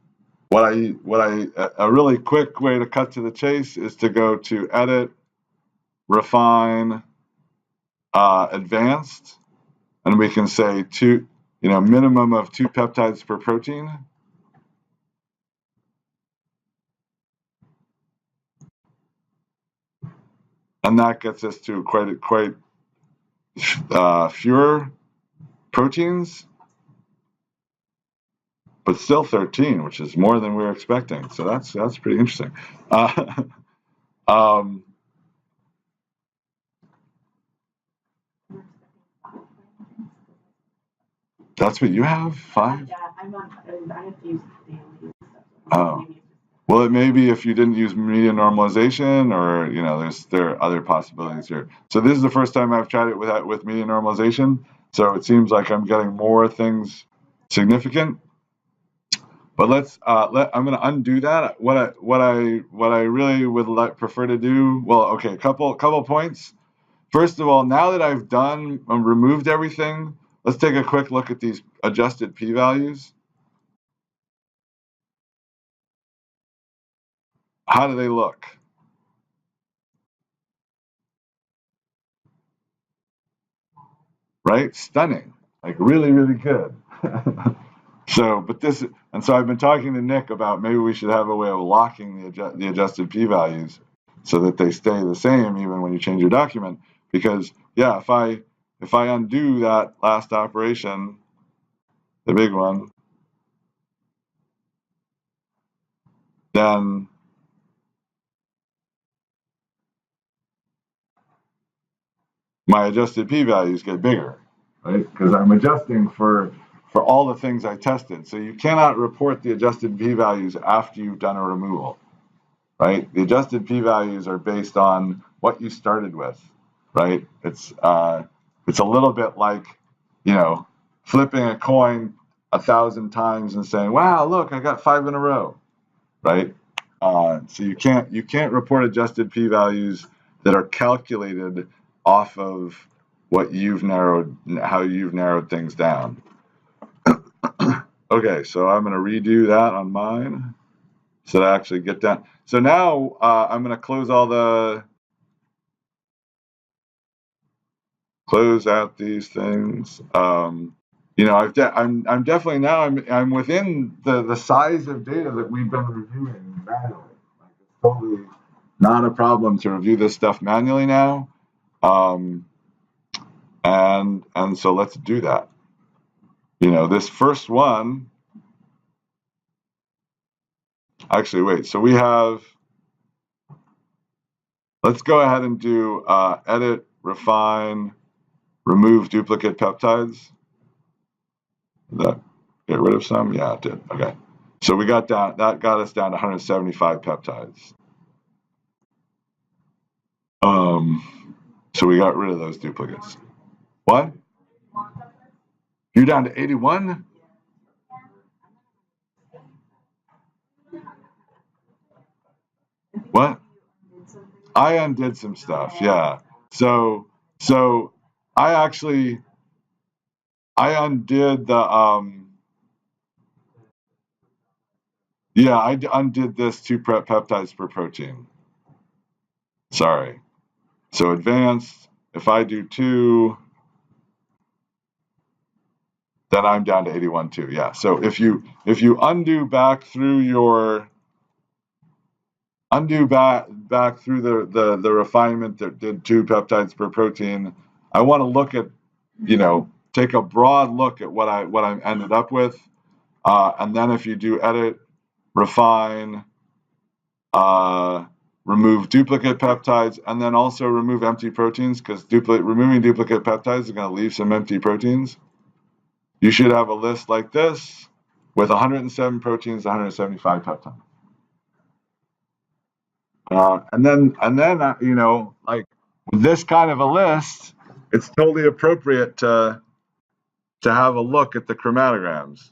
a really quick way to cut to the chase is to go to Edit, Refine, Advanced, and we can say minimum of 2 peptides per protein. And that gets us to quite fewer proteins, but still 13, which is more than we were expecting. So that's pretty interesting. That's what you have? 5? Yeah, I have to use daily stuff. Oh. Well, it may be if you didn't use media normalization, or there are other possibilities here. So this is the first time I've tried it with media normalization. So it seems like I'm getting more things significant. But I'm going to undo that. What I really would prefer to do. Well, okay, couple points. First of all, now that I've removed everything, let's take a quick look at these adjusted p-values. How do they look? Right? Stunning. Like really, really good. So I've been talking to Nick about maybe we should have a way of locking the adjusted p-values so that they stay the same even when you change your document. Because yeah, if I undo that last operation, the big one, then my adjusted p-values get bigger, right? Because I'm adjusting for all the things I tested. So you cannot report the adjusted p-values after you've done a removal, right? The adjusted p-values are based on what you started with, right? It's a little bit like, flipping a coin 1,000 times and saying, "Wow, look, I got 5 in a row," right? So you can't report adjusted p-values that are calculated off of how you've narrowed things down. Okay, so I'm going to redo that on mine so that I actually get down. So now I'm going to close out these things. I'm definitely now I'm within the size of data that we've been reviewing manually. Like, it's totally not a problem to review this stuff manually now. And so let's do that. This first one. Actually, wait. So we have. Let's go ahead and do edit, refine, remove duplicate peptides. Did that get rid of some? Yeah, it did. Okay. So that got us down to 175 peptides. So we got rid of those duplicates. What? You're down to 81? What? I undid some stuff, yeah. So I undid the I undid this 2 peptides per protein. Sorry. So advanced, if I do 2, then I'm down to 81 too. Yeah. So if you undo back through the refinement that did 2 peptides per protein, I want to look at, take a broad look at what I ended up with, and then if you do edit, refine, remove duplicate peptides, and then also remove empty proteins, because removing duplicate peptides is going to leave some empty proteins. You should have a list like this with 107 proteins, 175 peptides. And then like with this kind of a list, it's totally appropriate to have a look at the chromatograms.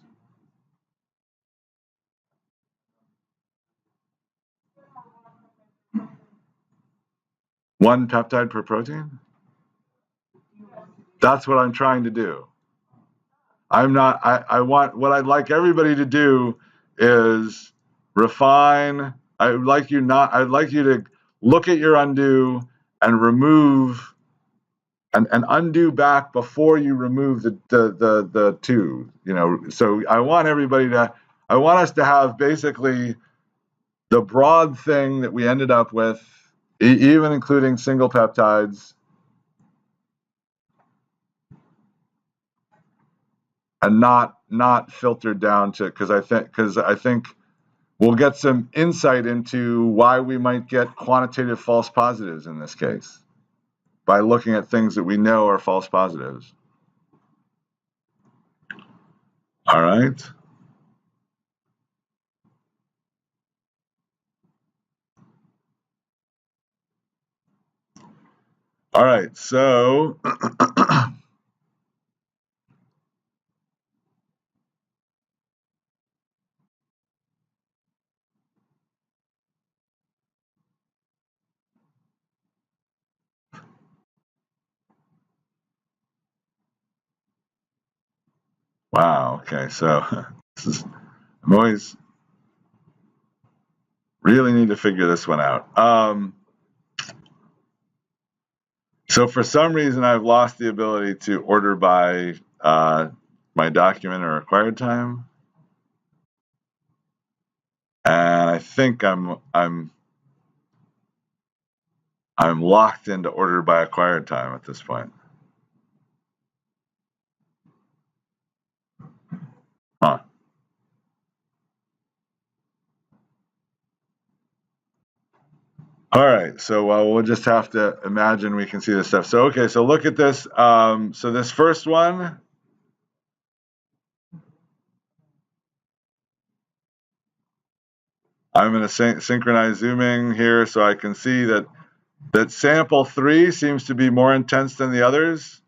One peptide per protein? That's what I'm trying to do. I'm not, I want, what I'd like everybody to do is refine. I'd like you to look at your undo and remove and undo back before you remove the two, you know. So I want us to have basically the broad thing that we ended up with, even including single peptides, and not filtered down to, because I think we'll get some insight into why we might get quantitative false positives in this case by looking at things that we know are false positives. All right. All right, so wow, okay, so I'm always really need to figure this one out. So for some reason, I've lost the ability to order by my document or required time, and I think I'm locked into order by acquired time at this point. Huh. All right, so we'll just have to imagine we can see this stuff. So okay, so look at this. So this first one, I'm going to synchronize zooming here so I can see that sample 3 seems to be more intense than the others.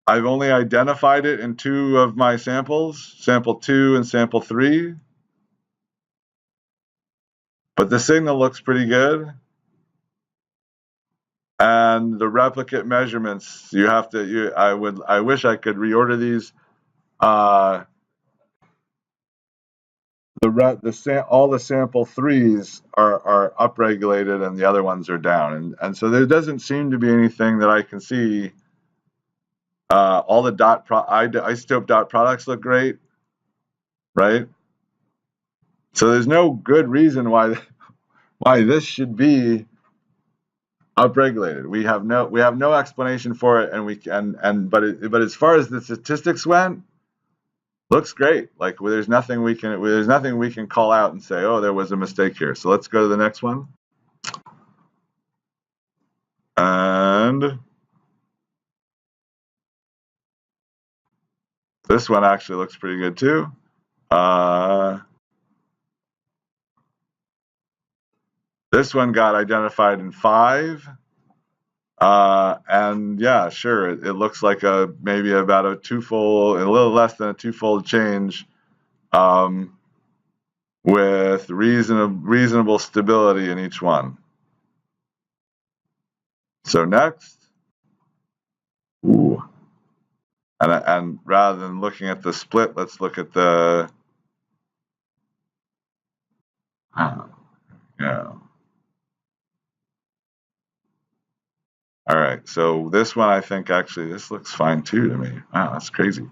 I've only identified it in 2 of my samples, sample 2 and sample 3. But the signal looks pretty good. And the replicate measurements, I wish I could reorder these. All the sample 3s are upregulated and the other ones are down. And so there doesn't seem to be anything that I can see. All the isotope dot products look great, right? So there's no good reason why this should be upregulated. We have no explanation for it, but as far as the statistics went, looks great. Like there's nothing we can call out and say, oh, there was a mistake here. So let's go to the next one. And this one actually looks pretty good too. This one got identified in 5. And yeah, sure, it looks like maybe about a little less than a twofold change, with reasonable stability in each one. So next, ooh, and rather than looking at the split, let's look at the yeah. All right, so this one I think actually this looks fine too to me. Wow, that's crazy.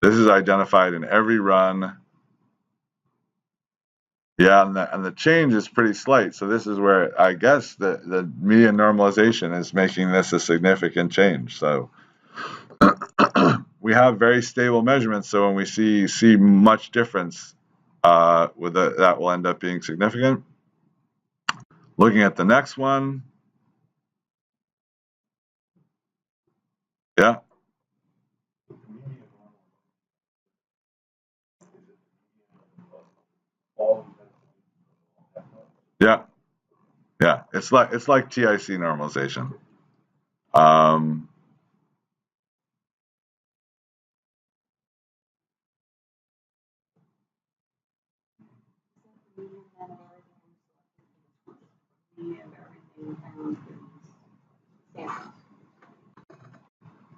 This is identified in every run. Yeah, and the change is pretty slight. So this is where I guess the median normalization is making this a significant change. So we have very stable measurements. So when we see much difference, that will end up being significant. Looking at the next one, yeah. Yeah. It's like TIC normalization.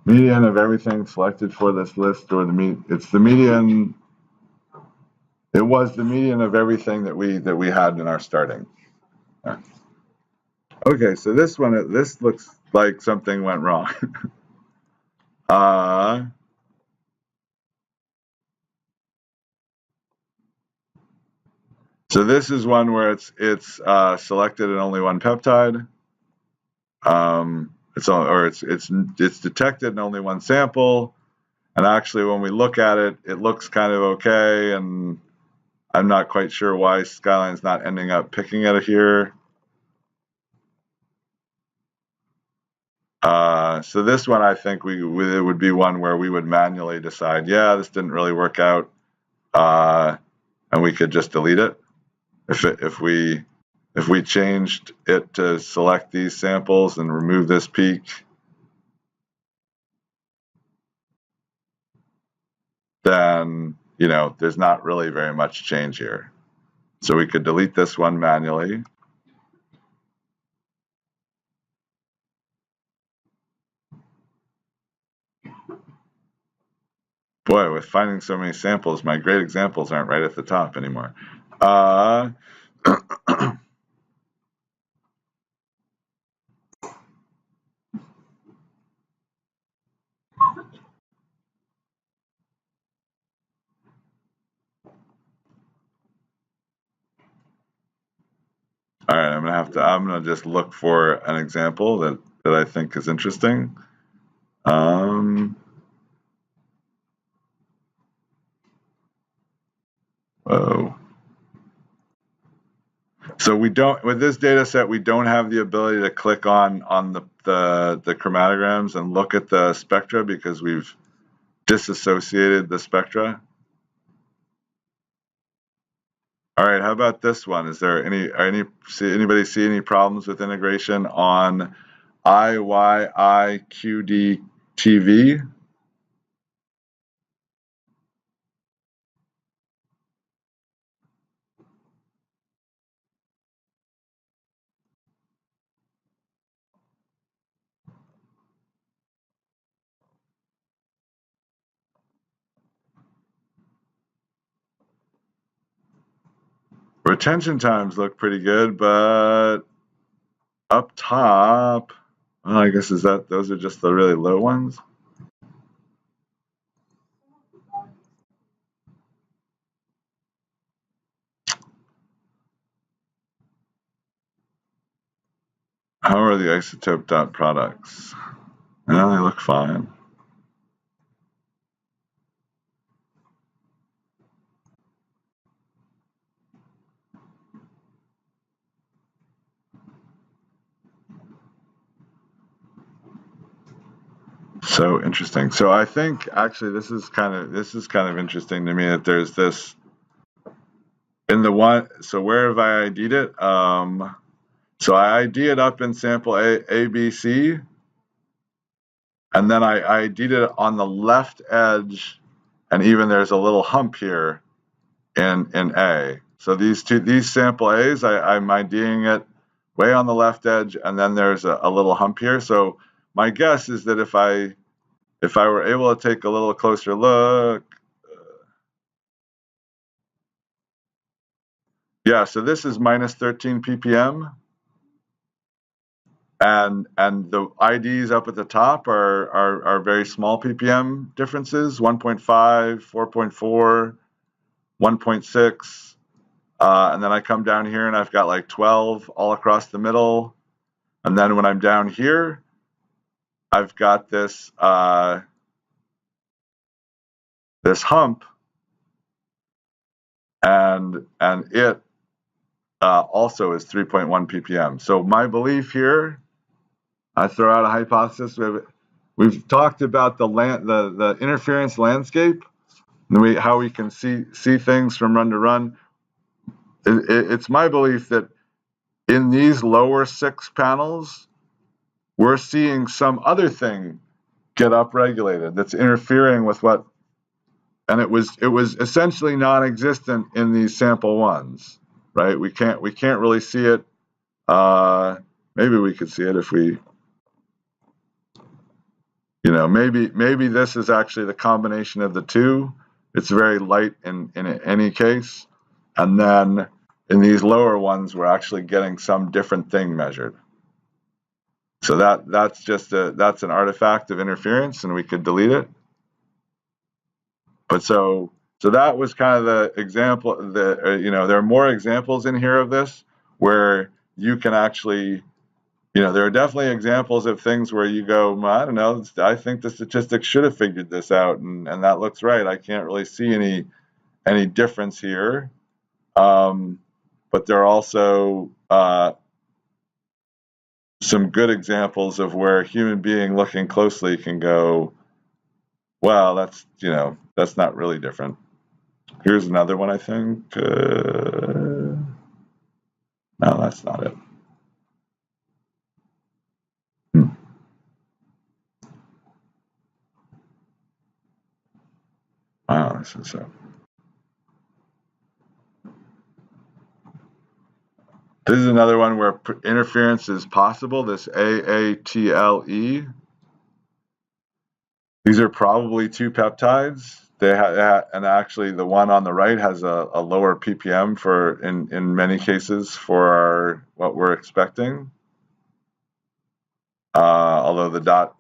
Median of everything selected for this list, or it's the median. It was the median of everything that we had in our starting. Yeah. Okay, so this looks like something went wrong. So this is one where it's selected in only one peptide. It's detected in only one sample, and actually when we look at it, it looks kind of okay, and I'm not quite sure why Skyline's not ending up picking it here. So this one, I think it would be one where we would manually decide, yeah, this didn't really work out, and we could just delete it if we changed it to select these samples and remove this peak. Then, there's not really very much change here. So we could delete this one manually. Boy, with finding so many samples, my great examples aren't right at the top anymore. All right, I'm gonna just look for an example that I think is interesting. Whoa. So we don't, with this data set, we don't have the ability to click on the chromatograms and look at the spectra because we've disassociated the spectra. All right, how about this one? Is there anybody see any problems with integration on IYIQDTV? Retention times look pretty good, but up top, well, I guess those are just the really low ones. How are the isotope dot products? Well, they look fine. So interesting. So I think actually this is kind of interesting to me that there's this in the one. So where have I ID'd it? So I ID it up in sample A, B, C, and then I ID'd it on the left edge, and even there's a little hump here in A. So these sample A's, I'm IDing it way on the left edge, and then there's a little hump here. So my guess is that if I were able to take a little closer look, yeah, so this is minus 13 ppm, and the IDs up at the top are very small ppm differences, 1.5, 4.4, 1.6, and then I come down here and I've got like 12 all across the middle, and then when I'm down here, I've got this this hump, and it also is 3.1 ppm. So my belief here, I throw out a hypothesis. We've talked about the interference landscape, and how we can see things from run to run. It's my belief that in these lower 6 panels, we're seeing some other thing get upregulated that's interfering with what, and it was essentially non-existent in these sample ones, right? We can't really see it. Maybe we could see it if we, maybe this is actually the combination of the two. It's very light in any case, and then in these lower ones, we're actually getting some different thing measured. So that's just that's an artifact of interference, and we could delete it. But so that was kind of the example. There are more examples in here of this where you can actually, there are definitely examples of things where you go, I don't know, I think the statistics should have figured this out, and that looks right. I can't really see any difference here. But there are also some good examples of where a human being looking closely can go, well, that's not really different. Here's another one, I think. No, that's not it. Wow, this is so. This is another one where interference is possible, this AATLE. These are probably 2 peptides. And actually the one on the right has a lower ppm for, in many cases, for what we're expecting. Although the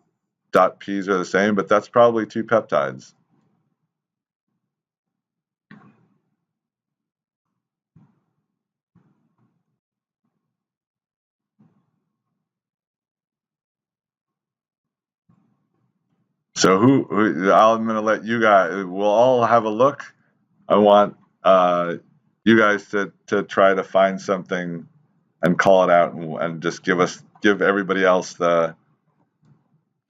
dot P's are the same, but that's probably 2 peptides. So I'm going to let you guys, we'll all have a look. I want you guys to try to find something and call it out, and just give everybody else the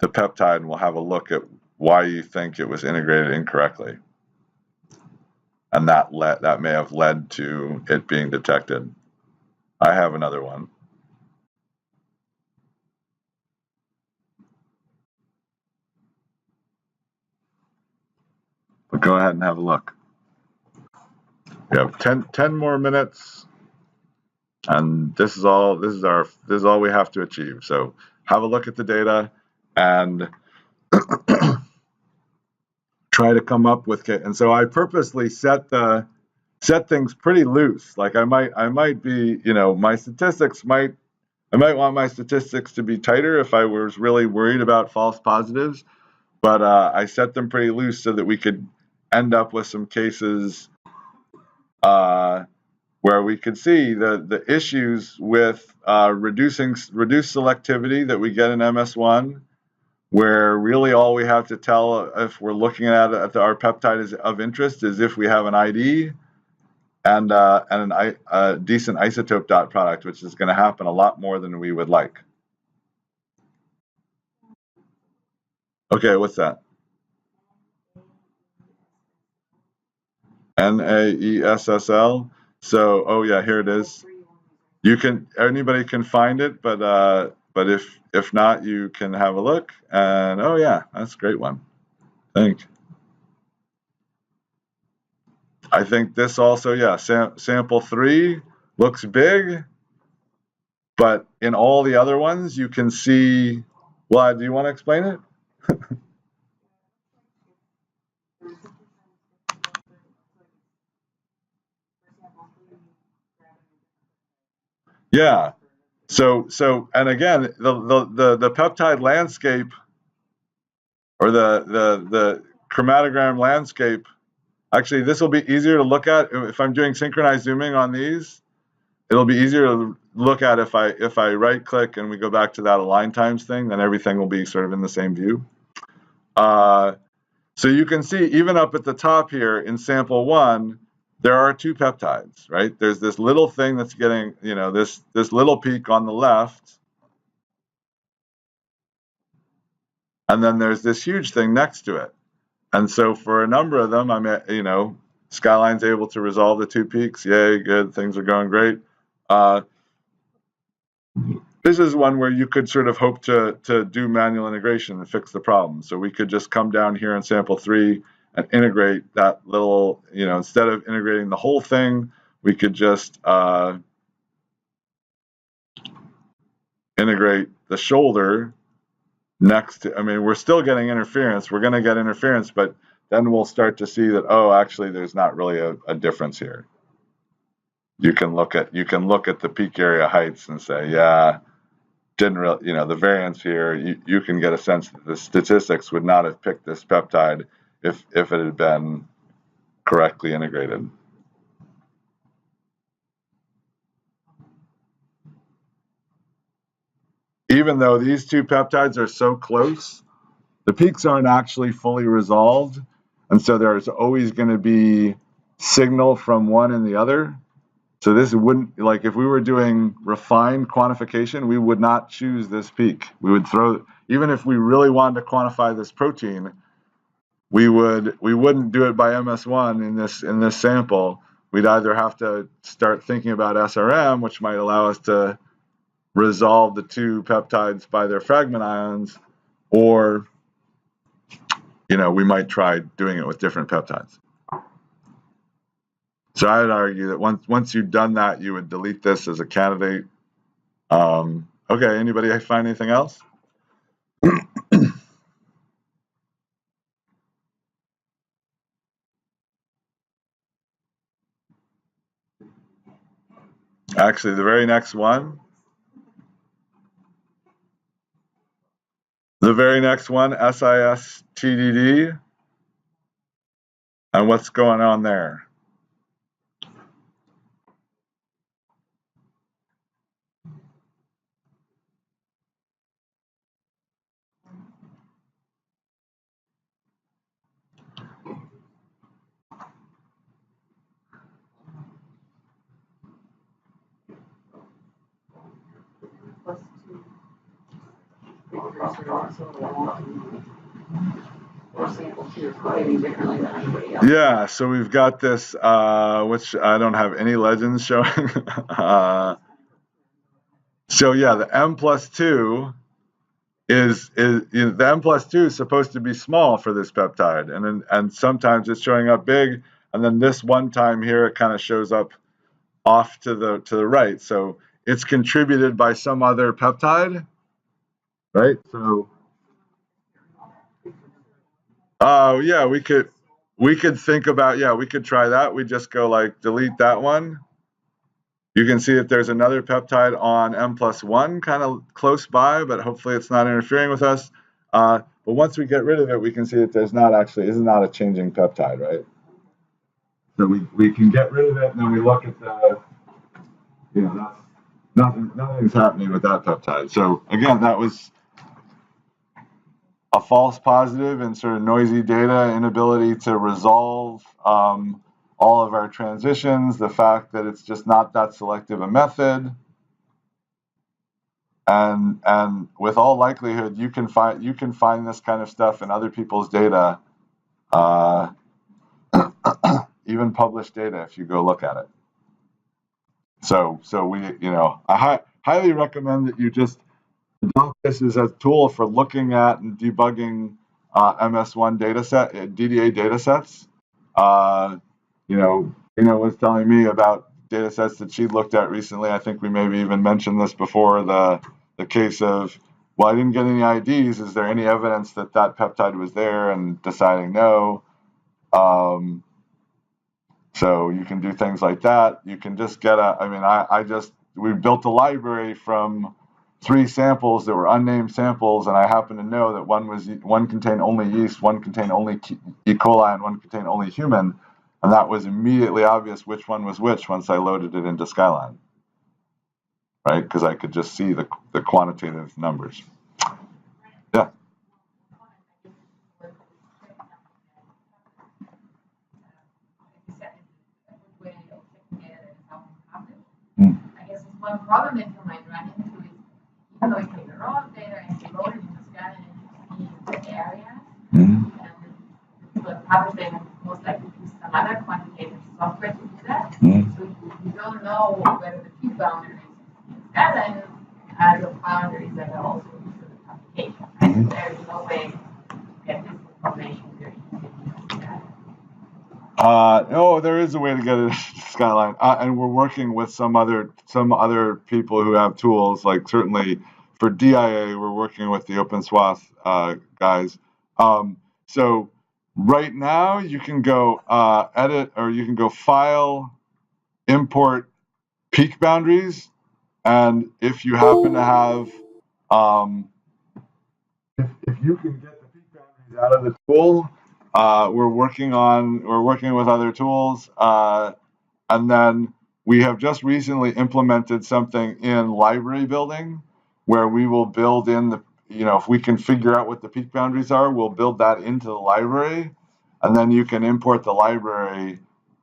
peptide, and we'll have a look at why you think it was integrated incorrectly. And that may have led to it being detected. I have another one. But go ahead and have a look. We have 10 more minutes, and this is all we have to achieve. So have a look at the data and try to come up with. And so I purposely set things pretty loose. Like I might be, my statistics I might want my statistics to be tighter if I was really worried about false positives, but I set them pretty loose so that we could end up with some cases where we could see the issues with reduced selectivity that we get in MS1, where really all we have to tell if we're looking at our peptide of interest is if we have an ID and a decent isotope dot product, which is going to happen a lot more than we would like. Okay, what's that? NAESSL. So, oh yeah, here it is. Anybody can find it, but if not, you can have a look. And oh yeah, that's a great one. I think this also, yeah, sample 3 looks big, but in all the other ones, you can see. Well, do you want to explain it? Yeah. So, and again, the peptide landscape, or the chromatogram landscape. Actually, this will be easier to look at if I'm doing synchronized zooming on these. It'll be easier to look at if I right click and we go back to that align times thing. Then everything will be sort of in the same view. So you can see even up at the top here in sample 1, there are 2 peptides, right? There's this little thing that's getting, this little peak on the left, and then there's this huge thing next to it. And so for a number of them, Skyline's able to resolve the 2 peaks. Yay, good, things are going great. This is one where you could sort of hope to do manual integration and fix the problem. So we could just come down here in sample 3 and integrate that little, instead of integrating the whole thing, we could just integrate the shoulder next to, we're still getting interference. We're going to get interference, but then we'll start to see that, oh, actually, there's not really a difference here. You can look at the peak area heights and say, yeah, didn't really, the variance here, you can get a sense that the statistics would not have picked this peptide if it had been correctly integrated. Even though these two peptides are so close, the peaks aren't actually fully resolved. And so there's always going to be signal from one and the other. So this wouldn't, like if we were doing refined quantification, we would not choose this peak. We would even if we really wanted to quantify this protein, we wouldn't do it by MS1 in this sample. We'd either have to start thinking about SRM, which might allow us to resolve the two peptides by their fragment ions, or we might try doing it with different peptides. So I would argue that once you've done that, you would delete this as a candidate. Okay, anybody find anything else? Actually, the very next one. The very next one, SIS-TDD. And what's going on there? Yeah, so we've got this, which I don't have any legends showing. So yeah, the M+2 is the M+2 is supposed to be small for this peptide, and sometimes it's showing up big, and then this one time here it kind of shows up off to the right. So it's contributed by some other peptide, right? So yeah, we could think about, we could try that. We just go like delete that one. You can see that there's another peptide on M+1 kind of close by, but hopefully it's not interfering with us. But once we get rid of it, we can see that there's not actually, is not a changing peptide, right? So we can get rid of it, and then we look at the, that's nothing's happening with that peptide. So again, that was a false positive and sort of noisy data, inability to resolve all of our transitions, the fact that it's just not that selective a method, and with all likelihood, you can find this kind of stuff in other people's data, even published data if you go look at it. So we, I highly recommend that you just adopt this as a tool for looking at and debugging MS1 DDA data sets. Ina was telling me about data sets that she looked at recently. I think we maybe even mentioned this before, the case of, well, I didn't get any IDs. Is there any evidence that peptide was there? And deciding no. So you can do things like that. You can just get we built a library from 3 samples that were unnamed samples, and I happen to know that one contained only yeast, one contained only E. coli, and one contained only human, and that was immediately obvious which one was which once I loaded it into Skyline, right? Because I could just see the quantitative numbers. Yeah. I guess it's one problem that you might run into is, even though you take the raw data and you load it into Skyline and you see the area, and the published data most likely use some other quantitative software to do that. So you don't know whether the peak boundary is in Skyline add the boundaries that are also used for the application. And there's no way to get this information very easily. No, there is a way to get it to Skyline, and we're working with some other people who have tools. Like certainly for DIA, we're working with the OpenSWAth guys. So right now, you can go edit, or you can go File, Import Peak Boundaries, and if you happen to have, if you can get the peak boundaries out of the tool. We're working with other tools, and then we have just recently implemented something in library building where we will build in the, if we can figure out what the peak boundaries are, we'll build that into the library, and then you can import the library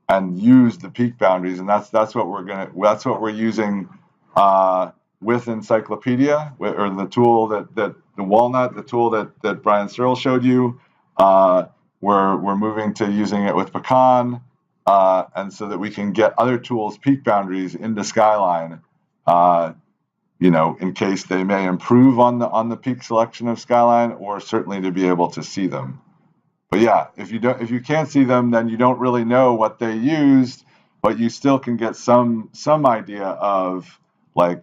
and use the peak boundaries, and that's what we're using with Encyclopedia, or the tool that the Walnut, the tool that Brian Searle showed you. We're moving to using it with Pecan, and so that we can get other tools' peak boundaries into Skyline, in case they may improve on the peak selection of Skyline, or certainly to be able to see them. But yeah, if you can't see them, then you don't really know what they used, but you still can get some idea of, like,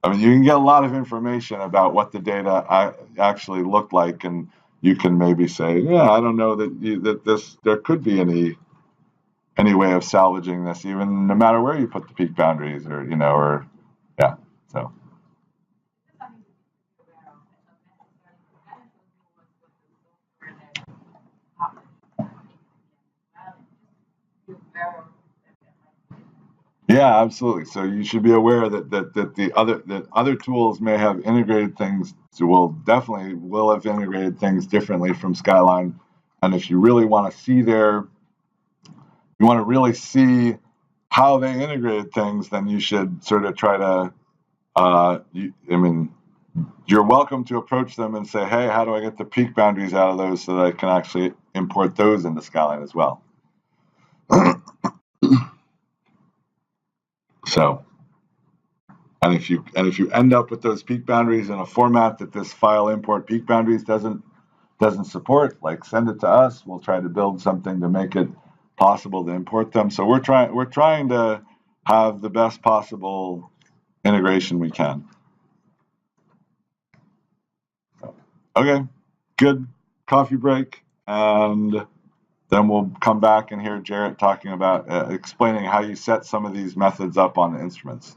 you can get a lot of information about what the data actually looked like, and you can maybe say, yeah, I don't know that there could be any way of salvaging this, even no matter where you put the peak boundaries, or yeah. So. Yeah, absolutely. So you should be aware that other tools may have integrated things. So will have integrated things differently from Skyline. And if you really want to see how they integrated things, then you should sort of try to. You're welcome to approach them and say, hey, how do I get the peak boundaries out of those so that I can actually import those into Skyline as well. So, and if you end up with those peak boundaries in a format that this file import peak boundaries doesn't support, like, send it to us. We'll try to build something to make it possible to import them. So we're trying to have the best possible integration we can. Okay, good coffee break, and then we'll come back and hear Jarrett talking about explaining how you set some of these methods up on the instruments.